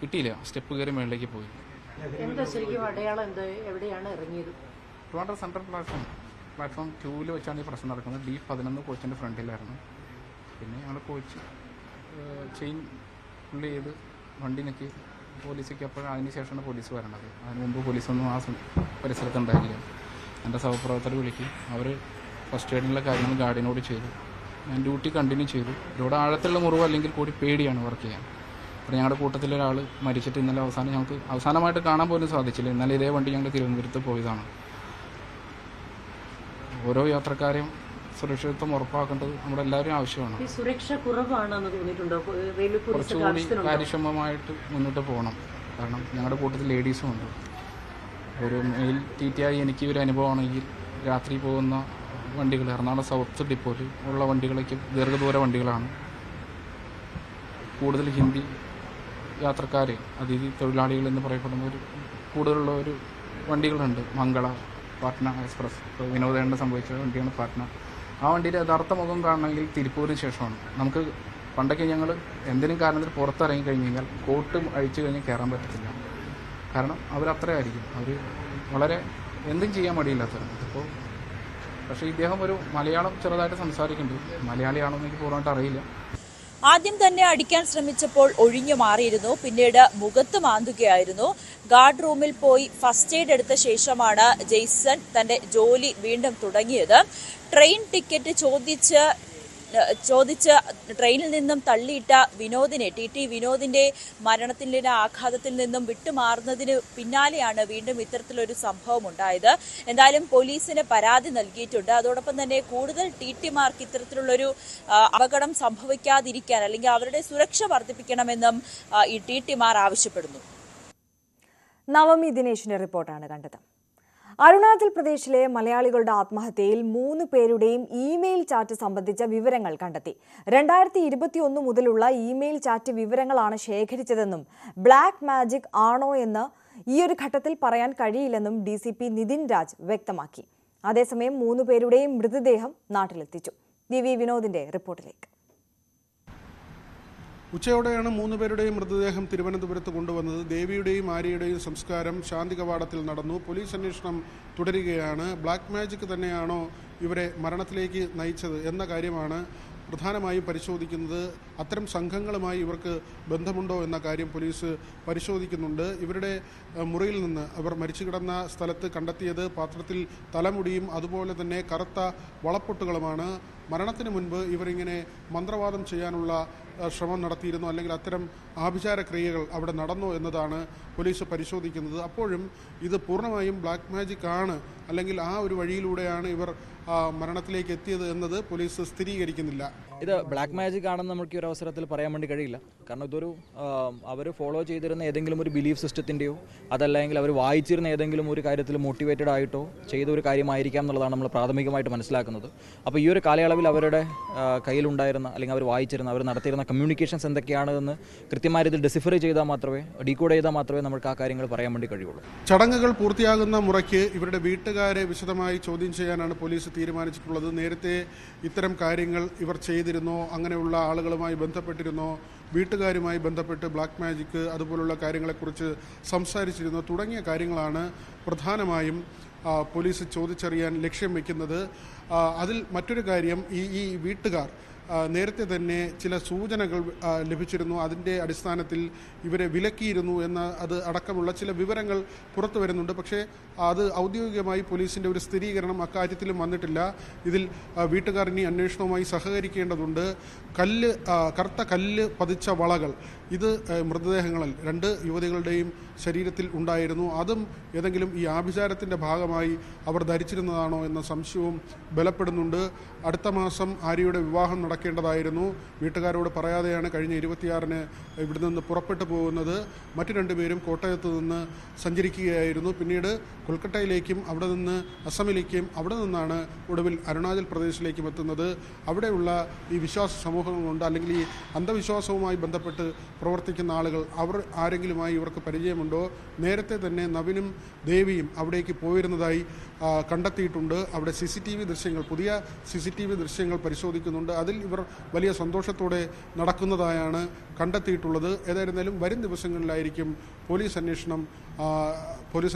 കിട്ടിയില്ല. സ്റ്റെപ്പ് കയറി മുകളിലേക്ക് പോയി. എന്താ ശരിക്കും അടയാളം എന്താ, എവിടെയാണ് ഇറങ്ങിയത്? ട്രിവാൻഡ്രം സെൻട്രൽ പ്ലാറ്റ്ഫോം 2 വെച്ചാണ് ഈ പ്രശ്നം നടക്കുന്നത്. D11 കോച്ചിൻ്റെ ഫ്രണ്ടിലായിരുന്നു. പിന്നെ ഞങ്ങൾ കോച്ച് ചെയിൻ പുള്ളി ചെയ്ത് വണ്ടി നിൽക്കി പോലീസൊക്കെ അപ്പോൾ അതിന് ശേഷമാണ് പോലീസ് വരണത്. അതിന് മുമ്പ് പോലീസൊന്നും ആ പരിസരത്ത് ഉണ്ടായില്ല. എൻ്റെ സഹപ്രവർത്തകർ വിളിക്കും, അവർ ഫസ്റ്റ് എയ്ഡിനുള്ള കാര്യങ്ങൾ ഗാർഡിനോട് ചെയ്തു. ഞാൻ ഡ്യൂട്ടി കണ്ടിന്യൂ ചെയ്തു. ഇവിടെ ആഴത്തുള്ള മുറിവ് അല്ലെങ്കിൽ കൂടി പേടിയാണ് വർക്ക് ചെയ്യാൻ. അപ്പോൾ ഞങ്ങളുടെ കൂട്ടത്തിലൊരാൾ മരിച്ചിട്ട് ഇന്നലെ ഞങ്ങൾക്ക് അവസാനമായിട്ട് കാണാൻ പോലും സാധിച്ചില്ല. ഇന്നലെ ഇതേ വണ്ടി ഞങ്ങൾ തിരുവനന്തപുരത്ത് പോയതാണ്. ഓരോ യാത്രക്കാരെയും സുരക്ഷിതത്വം ഉറപ്പാക്കേണ്ടത് നമ്മുടെ എല്ലാവരും ആവശ്യമാണ്. സുരക്ഷ കുറവാണെന്ന് തോന്നിയിട്ടുണ്ടോ? കുറച്ചുകൂടി കാര്യക്ഷമമായിട്ട് മുന്നോട്ട് പോകണം. കാരണം ഞങ്ങളുടെ കൂട്ടത്തിൽ ലേഡീസും ഉണ്ട്. ഒരു മെയിൽ TTI എനിക്ക് ഒരു അനുഭവമാണെങ്കിൽ രാത്രി പോകുന്ന വണ്ടികൾ എറണാകുളം സൗത്ത് ഡിപ്പോയിൽ ഉള്ള വണ്ടികളൊക്കെ ദീർഘദൂര വണ്ടികളാണ്. കൂടുതൽ ഹിന്ദി യാത്രക്കാർ, അതിഥി തൊഴിലാളികൾ എന്ന് പറയപ്പെടുന്ന കൂടുതലുള്ള ഒരു വണ്ടികളുണ്ട്. മംഗള, പാട്ന എക്സ്പ്രസ്, വിനോദേണ്ട സംഭവിച്ച വണ്ടിയാണ് പാട്ന. ആ വണ്ടിയുടെ യഥാർത്ഥ മുഖം കാണണമെങ്കിൽ തിരുപ്പൂരിന് ശേഷമാണ്. നമുക്ക് പണ്ടൊക്കെ ഞങ്ങൾ എന്തെങ്കിലും കാരണത്തിൽ പുറത്തിറങ്ങി കഴിഞ്ഞ് കഴിഞ്ഞാൽ കോട്ട് അഴിച്ചു കഴിഞ്ഞാൽ കയറാൻ പറ്റത്തില്ല. കാരണം അവരത്രയായിരിക്കും, അവർ വളരെ എന്തും ചെയ്യാൻ മടിയില്ലാത്തവരാണ്. ഇപ്പോൾ പക്ഷേ ഇദ്ദേഹം ഒരു മലയാളം ചെറുതായിട്ട് സംസാരിക്കുന്നുണ്ട്. മലയാളിയാണോ എന്ന് എനിക്ക് പൂർണ്ണമായിട്ട് അറിയില്ല. ആദ്യം തന്നെ അടിക്കാൻ ശ്രമിച്ചപ്പോൾ ഒഴിഞ്ഞു മാറിയിരുന്നു, പിന്നീട് മുഖത്ത് മാന്തുകയായിരുന്നു. ഗാർഡ് റൂമിൽ പോയി ഫസ്റ്റ് എയ്ഡ് എടുത്ത ശേഷമാണ് ജെയ്സൺ തന്റെ ജോലി വീണ്ടും തുടങ്ങിയത്. ട്രെയിൻ ടിക്കറ്റ് ചോദിച്ച് ട്രെയിനിൽ നിന്നും തള്ളിയിട്ട വിനോദിനെ, TT വിനോദിന്റെ മരണത്തിന്റെ ആഘാതത്തിൽ നിന്നും വിട്ടുമാറുന്നതിന് പിന്നാലെയാണ് വീണ്ടും ഇത്തരത്തിലൊരു സംഭവം ഉണ്ടായത്. എന്തായാലും പോലീസിന് പരാതി നൽകിയിട്ടുണ്ട്. അതോടൊപ്പം തന്നെ കൂടുതൽ TTമാർക്ക് ഇത്തരത്തിലുള്ളൊരു അപകടം സംഭവിക്കാതിരിക്കാൻ അല്ലെങ്കിൽ അവരുടെ സുരക്ഷ വർദ്ധിപ്പിക്കണമെന്നും ഈ TTമാർ ആവശ്യപ്പെടുന്നു. നവമി ദിനേശിന്റെ റിപ്പോർട്ടാണ് കണ്ടത്. അരുണാചൽ പ്രദേശിലെ മലയാളികളുടെ ആത്മഹത്യയിൽ 3 പേരുടെയും ഇമെയിൽ ചാറ്റ് സംബന്ധിച്ച വിവരങ്ങൾ കണ്ടെത്തി. 2021 മുതലുള്ള ഇമെയിൽ ചാറ്റ് വിവരങ്ങളാണ് ശേഖരിച്ചതെന്നും ബ്ലാക്ക് മാജിക് ആണോ എന്ന് ഈയൊരു ഘട്ടത്തിൽ പറയാൻ കഴിയില്ലെന്നും DCP നിതിൻ രാജ് വ്യക്തമാക്കി. അതേസമയം 3 പേരുടെയും മൃതദേഹം നാട്ടിലെത്തിച്ചു. DV വിനോദിന്റെ റിപ്പോർട്ടിലേക്ക്. ഉച്ചയോടെയാണ് 3 പേരുടെയും മൃതദേഹം തിരുവനന്തപുരത്ത് കൊണ്ടുവന്നത്. ദേവിയുടെയും ആര്യയുടെയും സംസ്കാരം ശാന്തി കവാടത്തിൽ നടന്നു. പോലീസ് അന്വേഷണം തുടരുകയാണ്. ബ്ലാക്ക് മാജിക് തന്നെയാണോ ഇവരെ മരണത്തിലേക്ക് നയിച്ചത് എന്ന കാര്യമാണ് പ്രധാനമായും പരിശോധിക്കുന്നത്. അത്തരം സംഘങ്ങളുമായി ഇവർക്ക് ബന്ധമുണ്ടോ എന്ന കാര്യം പോലീസ് പരിശോധിക്കുന്നുണ്ട്. ഇവരുടെ മുറിയിൽ നിന്ന് അവർ മരിച്ചു കിടന്ന സ്ഥലത്ത് കണ്ടെത്തിയത് പാത്രത്തിൽ തലമുടിയും അതുപോലെ തന്നെ കറുത്ത വളപ്പൊട്ടുകളുമാണ്. മരണത്തിന് മുൻപ് ഇവരിങ്ങനെ മന്ത്രവാദം ചെയ്യാനുള്ള ശ്രമം നടത്തിയിരുന്നു, അല്ലെങ്കിൽ അത്തരം ആഭിചാര ക്രിയകൾ അവിടെ നടന്നോ എന്നതാണ് പോലീസ് പരിശോധിക്കുന്നത്. അപ്പോഴും ഇത് പൂർണ്ണമായും ബ്ലാക്ക് മാജിക് ആണ്, അല്ലെങ്കിൽ ആ ഒരു വഴിയിലൂടെയാണ് ഇവർ മരണത്തിലേക്ക് എത്തിയത് എന്നത് പോലീസ് സ്ഥിരീകരിക്കുന്നില്ല. ഇത് ബ്ലാക്ക് മാജിക് ആണെന്ന് നമുക്ക് ഒരു അവസരത്തിൽ പറയാൻ വേണ്ടി കഴിയില്ല. കാരണം ഇതൊരു അവർ ഫോളോ ചെയ്തിരുന്ന ഏതെങ്കിലും ഒരു ബിലീഫ് സിസ്റ്റത്തിൻ്റെയോ അതല്ലെങ്കിൽ അവർ വായിച്ചിരുന്ന ഏതെങ്കിലും ഒരു കാര്യത്തിൽ മോട്ടിവേറ്റഡ് ആയിട്ടോ ചെയ്ത ഒരു കാര്യമായിരിക്കാം എന്നുള്ളതാണ് നമ്മൾ പ്രാഥമികമായിട്ട് മനസ്സിലാക്കുന്നത്. അപ്പോൾ ഈ ഒരു കാലയളവിൽ അവരുടെ കയ്യിലുണ്ടായിരുന്ന അല്ലെങ്കിൽ അവർ വായിച്ചിരുന്ന അവർ നടത്തിയിരുന്ന കമ്മ്യൂണിക്കേഷൻസ് എന്തൊക്കെയാണെന്ന് കൃത്യമായ രീതിയിൽ ഡെസിഫർ ചെയ്താൽ മാത്രമേ, ഡീകോഡ് ചെയ്താൽ മാത്രമേ നമുക്ക് ആ കാര്യങ്ങൾ പറയാൻ വേണ്ടി കഴിയുള്ളൂ. ചടങ്ങുകൾ പൂർത്തിയാകുന്ന മുറയ്ക്ക് ഇവരുടെ വീട്ടുകാരെ വിശദമായി ചോദ്യം ചെയ്യാനാണ് പോലീസ് തീരുമാനിച്ചിട്ടുള്ളത്. നേരത്തെ ഇത്തരം കാര്യങ്ങൾ ഇവർ ചെയ്തിരുന്നോ, അങ്ങനെയുള്ള ആളുകളുമായി ബന്ധപ്പെട്ടിരുന്നോ, വീട്ടുകാരുമായി ബന്ധപ്പെട്ട് ബ്ലാക്ക് മാജിക് അതുപോലുള്ള കാര്യങ്ങളെക്കുറിച്ച് സംസാരിച്ചിരുന്നോ തുടങ്ങിയ കാര്യങ്ങളാണ് പ്രധാനമായും പോലീസ് ചോദിച്ചറിയാൻ ലക്ഷ്യം വയ്ക്കുന്നത്. അതിൽ മറ്റൊരു കാര്യം, ഈ വീട്ടുകാർ നേരത്തെ തന്നെ ചില സൂചനകൾ ലഭിച്ചിരുന്നു. അതിൻ്റെ അടിസ്ഥാനത്തിൽ ഇവരെ വിലക്കിയിരുന്നു എന്ന അത് അടക്കമുള്ള ചില വിവരങ്ങൾ പുറത്തു വരുന്നുണ്ട്. പക്ഷേ അത് ഔദ്യോഗികമായി പോലീസിൻ്റെ ഒരു സ്ഥിരീകരണം അക്കാര്യത്തിലും വന്നിട്ടില്ല. ഇതിൽ വീട്ടുകാർ ഇനി അന്വേഷണവുമായി സഹകരിക്കേണ്ടതുണ്ട്. കറുത്ത കല്ല് പതിച്ച വളകൾ, ഇത് മൃതദേഹങ്ങളിൽ 2 യുവതികളുടെയും ശരീരത്തിൽ ഉണ്ടായിരുന്നു. അതും ഏതെങ്കിലും ഈ ആഭിചാരത്തിൻ്റെ ഭാഗമായി അവർ ധരിച്ചിരുന്നതാണോ എന്ന സംശയവും ബലപ്പെടുന്നുണ്ട്. അടുത്ത മാസം ആര്യയുടെ വിവാഹം നടക്കേണ്ടതായിരുന്നു. വീട്ടുകാരോട് പറയാതെയാണ് കഴിഞ്ഞ 26-ന് ഇവിടെ നിന്ന് പുറപ്പെട്ടു പോകുന്നത്. മറ്റു 2 പേരും കോട്ടയത്ത് നിന്ന് സഞ്ചരിക്കുകയായിരുന്നു. പിന്നീട് കൊൽക്കട്ടയിലേക്കും അവിടെ നിന്ന് അസമിലേക്കും അവിടെ നിന്നാണ് ഒടുവിൽ അരുണാചൽ പ്രദേശിലേക്കും എത്തുന്നത്. അവിടെയുള്ള ഈ വിശ്വാസ സമൂഹങ്ങളുണ്ട്, അല്ലെങ്കിൽ ഈ അന്ധവിശ്വാസവുമായി ബന്ധപ്പെട്ട് പ്രവർത്തിക്കുന്ന ആളുകൾ, അവർ ആരെങ്കിലുമായി ഇവർക്ക് പരിചയമുണ്ടോ? നേരത്തെ തന്നെ നവിനും ദേവിയും അവിടേക്ക് പോയിരുന്നതായി കണ്ടെത്തിയിട്ടുണ്ട്. അവിടെ CCTV ദൃശ്യങ്ങൾ, പുതിയ CCTV ദൃശ്യങ്ങൾ പരിശോധിക്കുന്നുണ്ട്. അതിൽ ഇവർ വലിയ സന്തോഷത്തോടെ നടക്കുന്നതായാണ് കണ്ടെത്തിയിട്ടുള്ളത്. ഏതായിരുന്നാലും വരും ദിവസങ്ങളിലായിരിക്കും പോലീസ്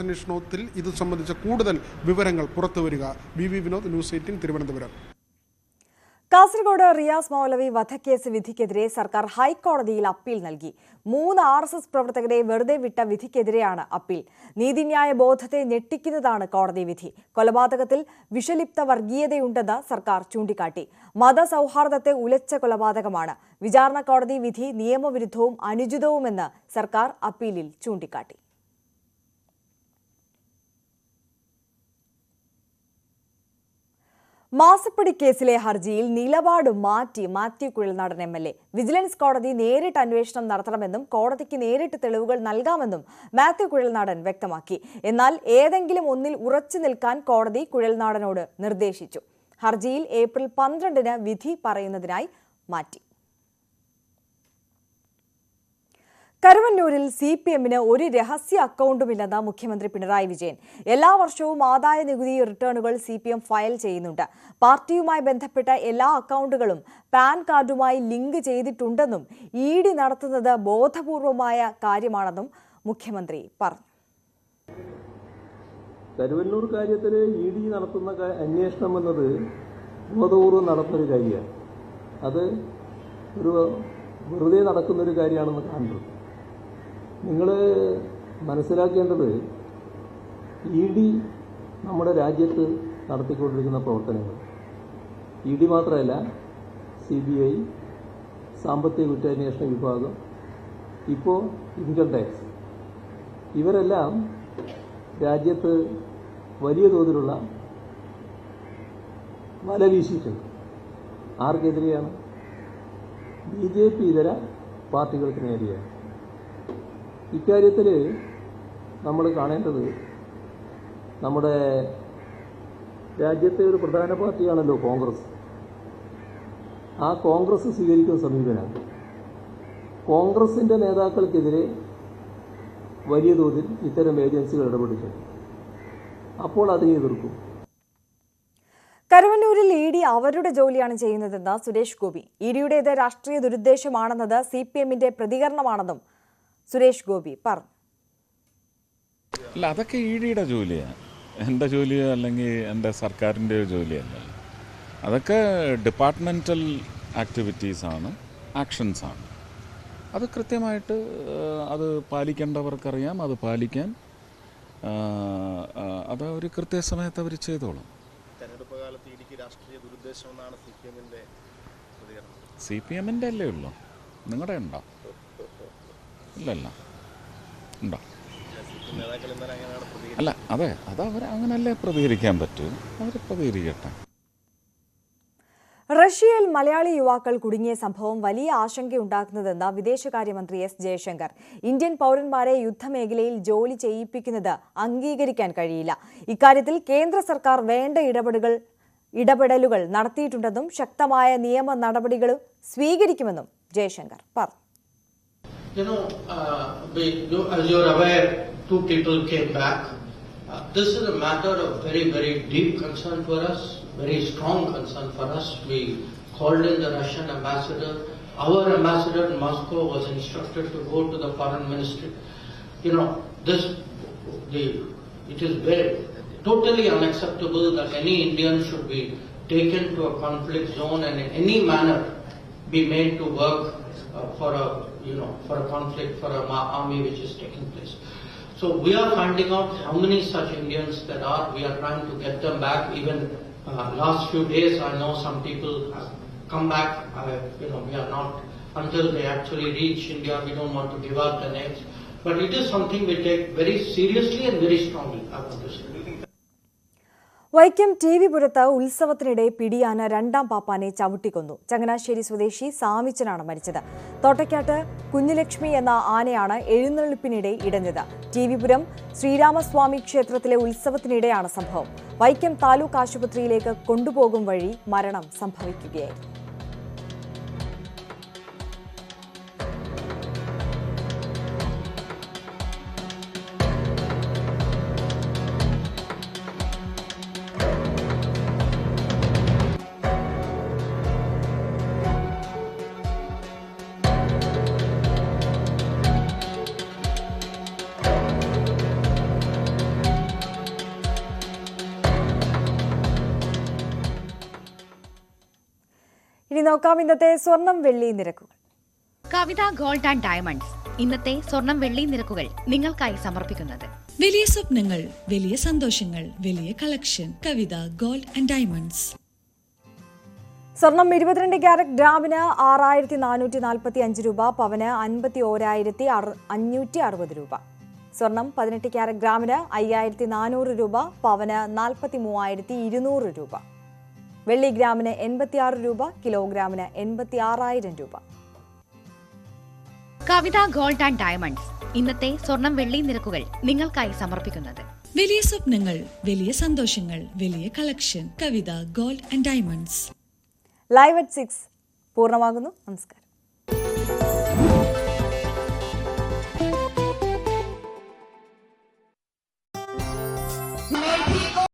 അന്വേഷണത്തിൽ ഇത് സംബന്ധിച്ച കൂടുതൽ വിവരങ്ങൾ പുറത്തുവരിക. BV Vinod, News 18 Thiruvananthapuram. കാസർഗോഡ് റിയാസ് മൗലവി വധക്കേസ് വിധിക്കെതിരെ സർക്കാർ ഹൈക്കോടതിയിൽ അപ്പീൽ നൽകി. 3 RSS പ്രവർത്തകരെ വെറുതെ വിട്ട വിധിക്കെതിരെയാണ് അപ്പീൽ. നീതിന്യായ ബോധത്തെ ഞെട്ടിക്കുന്നതാണ് കോടതി വിധി. കൊലപാതകത്തിൽ വിഷലിപ്ത വർഗീയതയുണ്ടെന്ന് സർക്കാർ ചൂണ്ടിക്കാട്ടി. മതസൗഹാർദ്ദത്തെ ഉലച്ച കൊലപാതകമാണ്. വിചാരണ കോടതി വിധി നിയമവിരുദ്ധവും അനുചിതവുമെന്ന് സർക്കാർ അപ്പീലിൽ ചൂണ്ടിക്കാട്ടി. മാസപ്പടി കേസിലെ ഹർജിയിൽ നിലപാട് മാറ്റി മാത്യു കുഴൽനാടൻ MLA. വിജിലൻസ് കോടതി നേരിട്ട് അന്വേഷണം നടത്തണമെന്നും കോടതിക്ക് നേരിട്ട് തെളിവുകൾ നൽകാമെന്നും മാത്യു കുഴൽനാടൻ വ്യക്തമാക്കി. എന്നാൽ ഏതെങ്കിലും ഒന്നിൽ ഉറച്ചു നിൽക്കാൻ കോടതി കുഴൽനാടനോട് നിർദ്ദേശിച്ചു. ഹർജിയിൽ ഏപ്രിൽ 12-ന് വിധി പറയുന്നതിനായി മാറ്റി. കരുവന്നൂരിൽ CPM-ന് ഒരു രഹസ്യ അക്കൗണ്ടുമില്ലെന്ന് മുഖ്യമന്ത്രി പിണറായി വിജയൻ. എല്ലാ വർഷവും ആദായ നികുതി റിട്ടേണുകൾ CPM ഫയൽ ചെയ്യുന്നുണ്ട്. പാർട്ടിയുമായി ബന്ധപ്പെട്ട എല്ലാ അക്കൗണ്ടുകളും പാൻ കാർഡുമായി ലിങ്ക് ചെയ്തിട്ടുണ്ടെന്നും ED നടത്തുന്നത് ബോധപൂർവമായ കാര്യമാണെന്നും മുഖ്യമന്ത്രി പറഞ്ഞു. കരുവന്നൂർ കാര്യത്തിൽ ED നടത്തുന്ന അന്വേഷണം എന്നത് ബോധപൂർവം നടത്തുന്നൊരു കാര്യമാണ്. അത് ഒരു വെറുതെ നടക്കുന്നൊരു കാര്യമാണെന്ന് കാണുന്നത്. നിങ്ങൾ മനസ്സിലാക്കേണ്ടത് ED നമ്മുടെ രാജ്യത്ത് നടത്തിക്കൊണ്ടിരിക്കുന്ന പ്രവർത്തനങ്ങൾ ED മാത്രമല്ല, CBI, സാമ്പത്തിക കുറ്റാന്വേഷണ വിഭാഗം, ഇപ്പോൾ ഇൻകം ടാക്സ്, ഇവരെല്ലാം രാജ്യത്ത് വലിയ തോതിലുള്ള വല വീശിയിട്ടുണ്ട്. ആർക്കെതിരെയാണ്? BJP ഇതര പാർട്ടികൾക്ക് നേരെയാണ്. ഇക്കാര്യത്തിൽ നമ്മൾ കാണേണ്ടത് നമ്മുടെ രാജ്യത്തെ ഒരു പ്രധാന പാർട്ടിയാണല്ലോ കോൺഗ്രസ്. ആ കോൺഗ്രസ് സ്വീകരിക്കുന്ന സമീപനമാണ്. കോൺഗ്രസിൻ്റെ നേതാക്കൾക്കെതിരെ വലിയ തോതിൽ ഇത്തരം ഏജൻസികൾ ഇടപെട്ടിട്ടുണ്ട്. അപ്പോൾ അതിനെ എതിർക്കും. കരുവന്നൂരിൽ ED അവരുടെ ജോലിയാണ് ചെയ്യുന്നതെന്ന് സുരേഷ് ഗോപി. EDയുടേത് രാഷ്ട്രീയ ദുരുദ്ദേശമാണെന്നത് CPM-ന്റെ പ്രതികരണമാണെന്നും സുരേഷ് ഗോപി പറഞ്ഞു. അല്ല, അതൊക്കെ EDയുടെ ജോലിയാണ്. എൻ്റെ ജോലിയോ അല്ലെങ്കിൽ എൻ്റെ സർക്കാരിൻ്റെ ജോലിയല്ല. അതൊക്കെ ഡിപ്പാർട്ട്മെൻറ്റൽ ആക്ടിവിറ്റീസാണ്, ആക്ഷൻസാണ്. അത് കൃത്യമായിട്ട് അത് പാലിക്കേണ്ടവർക്കറിയാം. അത് പാലിക്കാൻ അത് ഒരു കൃത്യസമയത്ത് അവർ ചെയ്തോളും. തെരഞ്ഞെടുപ്പ് കാലത്ത് EDക്ക് രാഷ്ട്രീയ ദുരുദ്ദേശമെന്നാണ് CPM-ന്റെ അല്ലേ ഉള്ളൂ? നിങ്ങളുടെ ഉണ്ടോ? ഇല്ലല്ല, ഉണ്ടോ? അല്ല, അതെ, അത് അവർ അങ്ങനല്ലേ പ്രതികരിക്കാൻ പറ്റൂ. അവർ പ്രതികരിക്കട്ടെ. റഷ്യയിൽ മലയാളി യുവാക്കൾ കുടുങ്ങിയ സംഭവം വലിയ ആശങ്കയുണ്ടാക്കുന്നതെന്ന് വിദേശകാര്യമന്ത്രി S. ജയശങ്കർ. ഇന്ത്യൻ പൗരന്മാരെ യുദ്ധമേഖലയിൽ ജോലി ചെയ്യിപ്പിക്കുന്നത് അംഗീകരിക്കാൻ കഴിയില്ല. ഇക്കാര്യത്തിൽ കേന്ദ്ര സർക്കാർ വേണ്ട ഇടപെടലുകൾ നടത്തിയിട്ടുണ്ടെന്നും ശക്തമായ നിയമ നടപടികളും സ്വീകരിക്കുമെന്നും ജയശങ്കർ പറഞ്ഞു. As you're aware, 2 people came back. This is a matter of very, very deep concern for us, very strong concern for us. We called in the Russian ambassador. Our ambassador in Moscow was instructed to go to the foreign ministry. It is very totally unacceptable that any Indian should be taken to a conflict zone and in any manner be made to work for a conflict, for an army which is taking place. So we are finding out how many such Indians there are. We are trying to get them back. Even last few days, I know some people have come back. We are not, until they actually reach India, we don't want to give out the names. But it is something we take very seriously and very strongly. I want to say. Vaikom TV പുരത്ത് ഉത്സവത്തിനിടെ പിടിയാന 2ാം പാപ്പാനെ ചവിട്ടിക്കൊന്നു. ചങ്ങനാശ്ശേരി സ്വദേശി സാമിച്ചനാണ് മരിച്ചത്. തോട്ടയ്ക്കാട്ട് കുഞ്ഞുലക്ഷ്മി എന്ന ആനയാണ് എഴുന്നള്ളിപ്പിനിടെ ഇടഞ്ഞത്. TV പുരം ശ്രീരാമസ്വാമി ക്ഷേത്രത്തിലെ ഉത്സവത്തിനിടെയാണ് സംഭവം. വൈക്കം താലൂക്ക് ആശുപത്രിയിലേക്ക് കൊണ്ടുപോകും വഴി മരണം സംഭവിക്കുകയായിരുന്നു. നോക്കാം ഇന്നത്തെ സ്വർണം വെള്ളി നിരക്കുകൾ. കവിത ഗോൾഡ് ആൻഡ് ഡയമണ്ട്സ് ഇന്നത്തെ സ്വർണം വെള്ളി നിരക്കുകൾ നിങ്ങൾക്കായി സമർപ്പിക്കുന്നത് വലിയ സ്വപ്നങ്ങൾ, വലിയ സന്തോഷങ്ങൾ, വലിയ collection. Kavitha gold and diamonds. സ്വർണം 22 ക്യാരറ്റ് ഗ്രാമിന് 6445 രൂപ, പവന് 51,560 രൂപ. സ്വർണം 18 ക്യാരറ്റ് ഗ്രാമിന് 5400 രൂപ, പവന് 43,200 രൂപ. വെള്ളി ഗ്രാമിന് 86 രൂപ, കിലോഗ്രാമിന് 86,000 രൂപ. കവിത ഗോൾഡ് ആൻഡ് ഡയമണ്ട്സ് ഇന്നത്തെ സ്വർണം വെള്ളി നിരക്കുകൾ നിങ്ങൾക്കായി സമർപ്പിക്കുന്നത് വലിയ സ്വപ്നങ്ങൾ, വലിയ സന്തോഷങ്ങൾ, വലിയ collection. Kavitha gold and diamonds. Live at 6 പൂർണ്ണമാകുന്നു. നമസ്കാരം.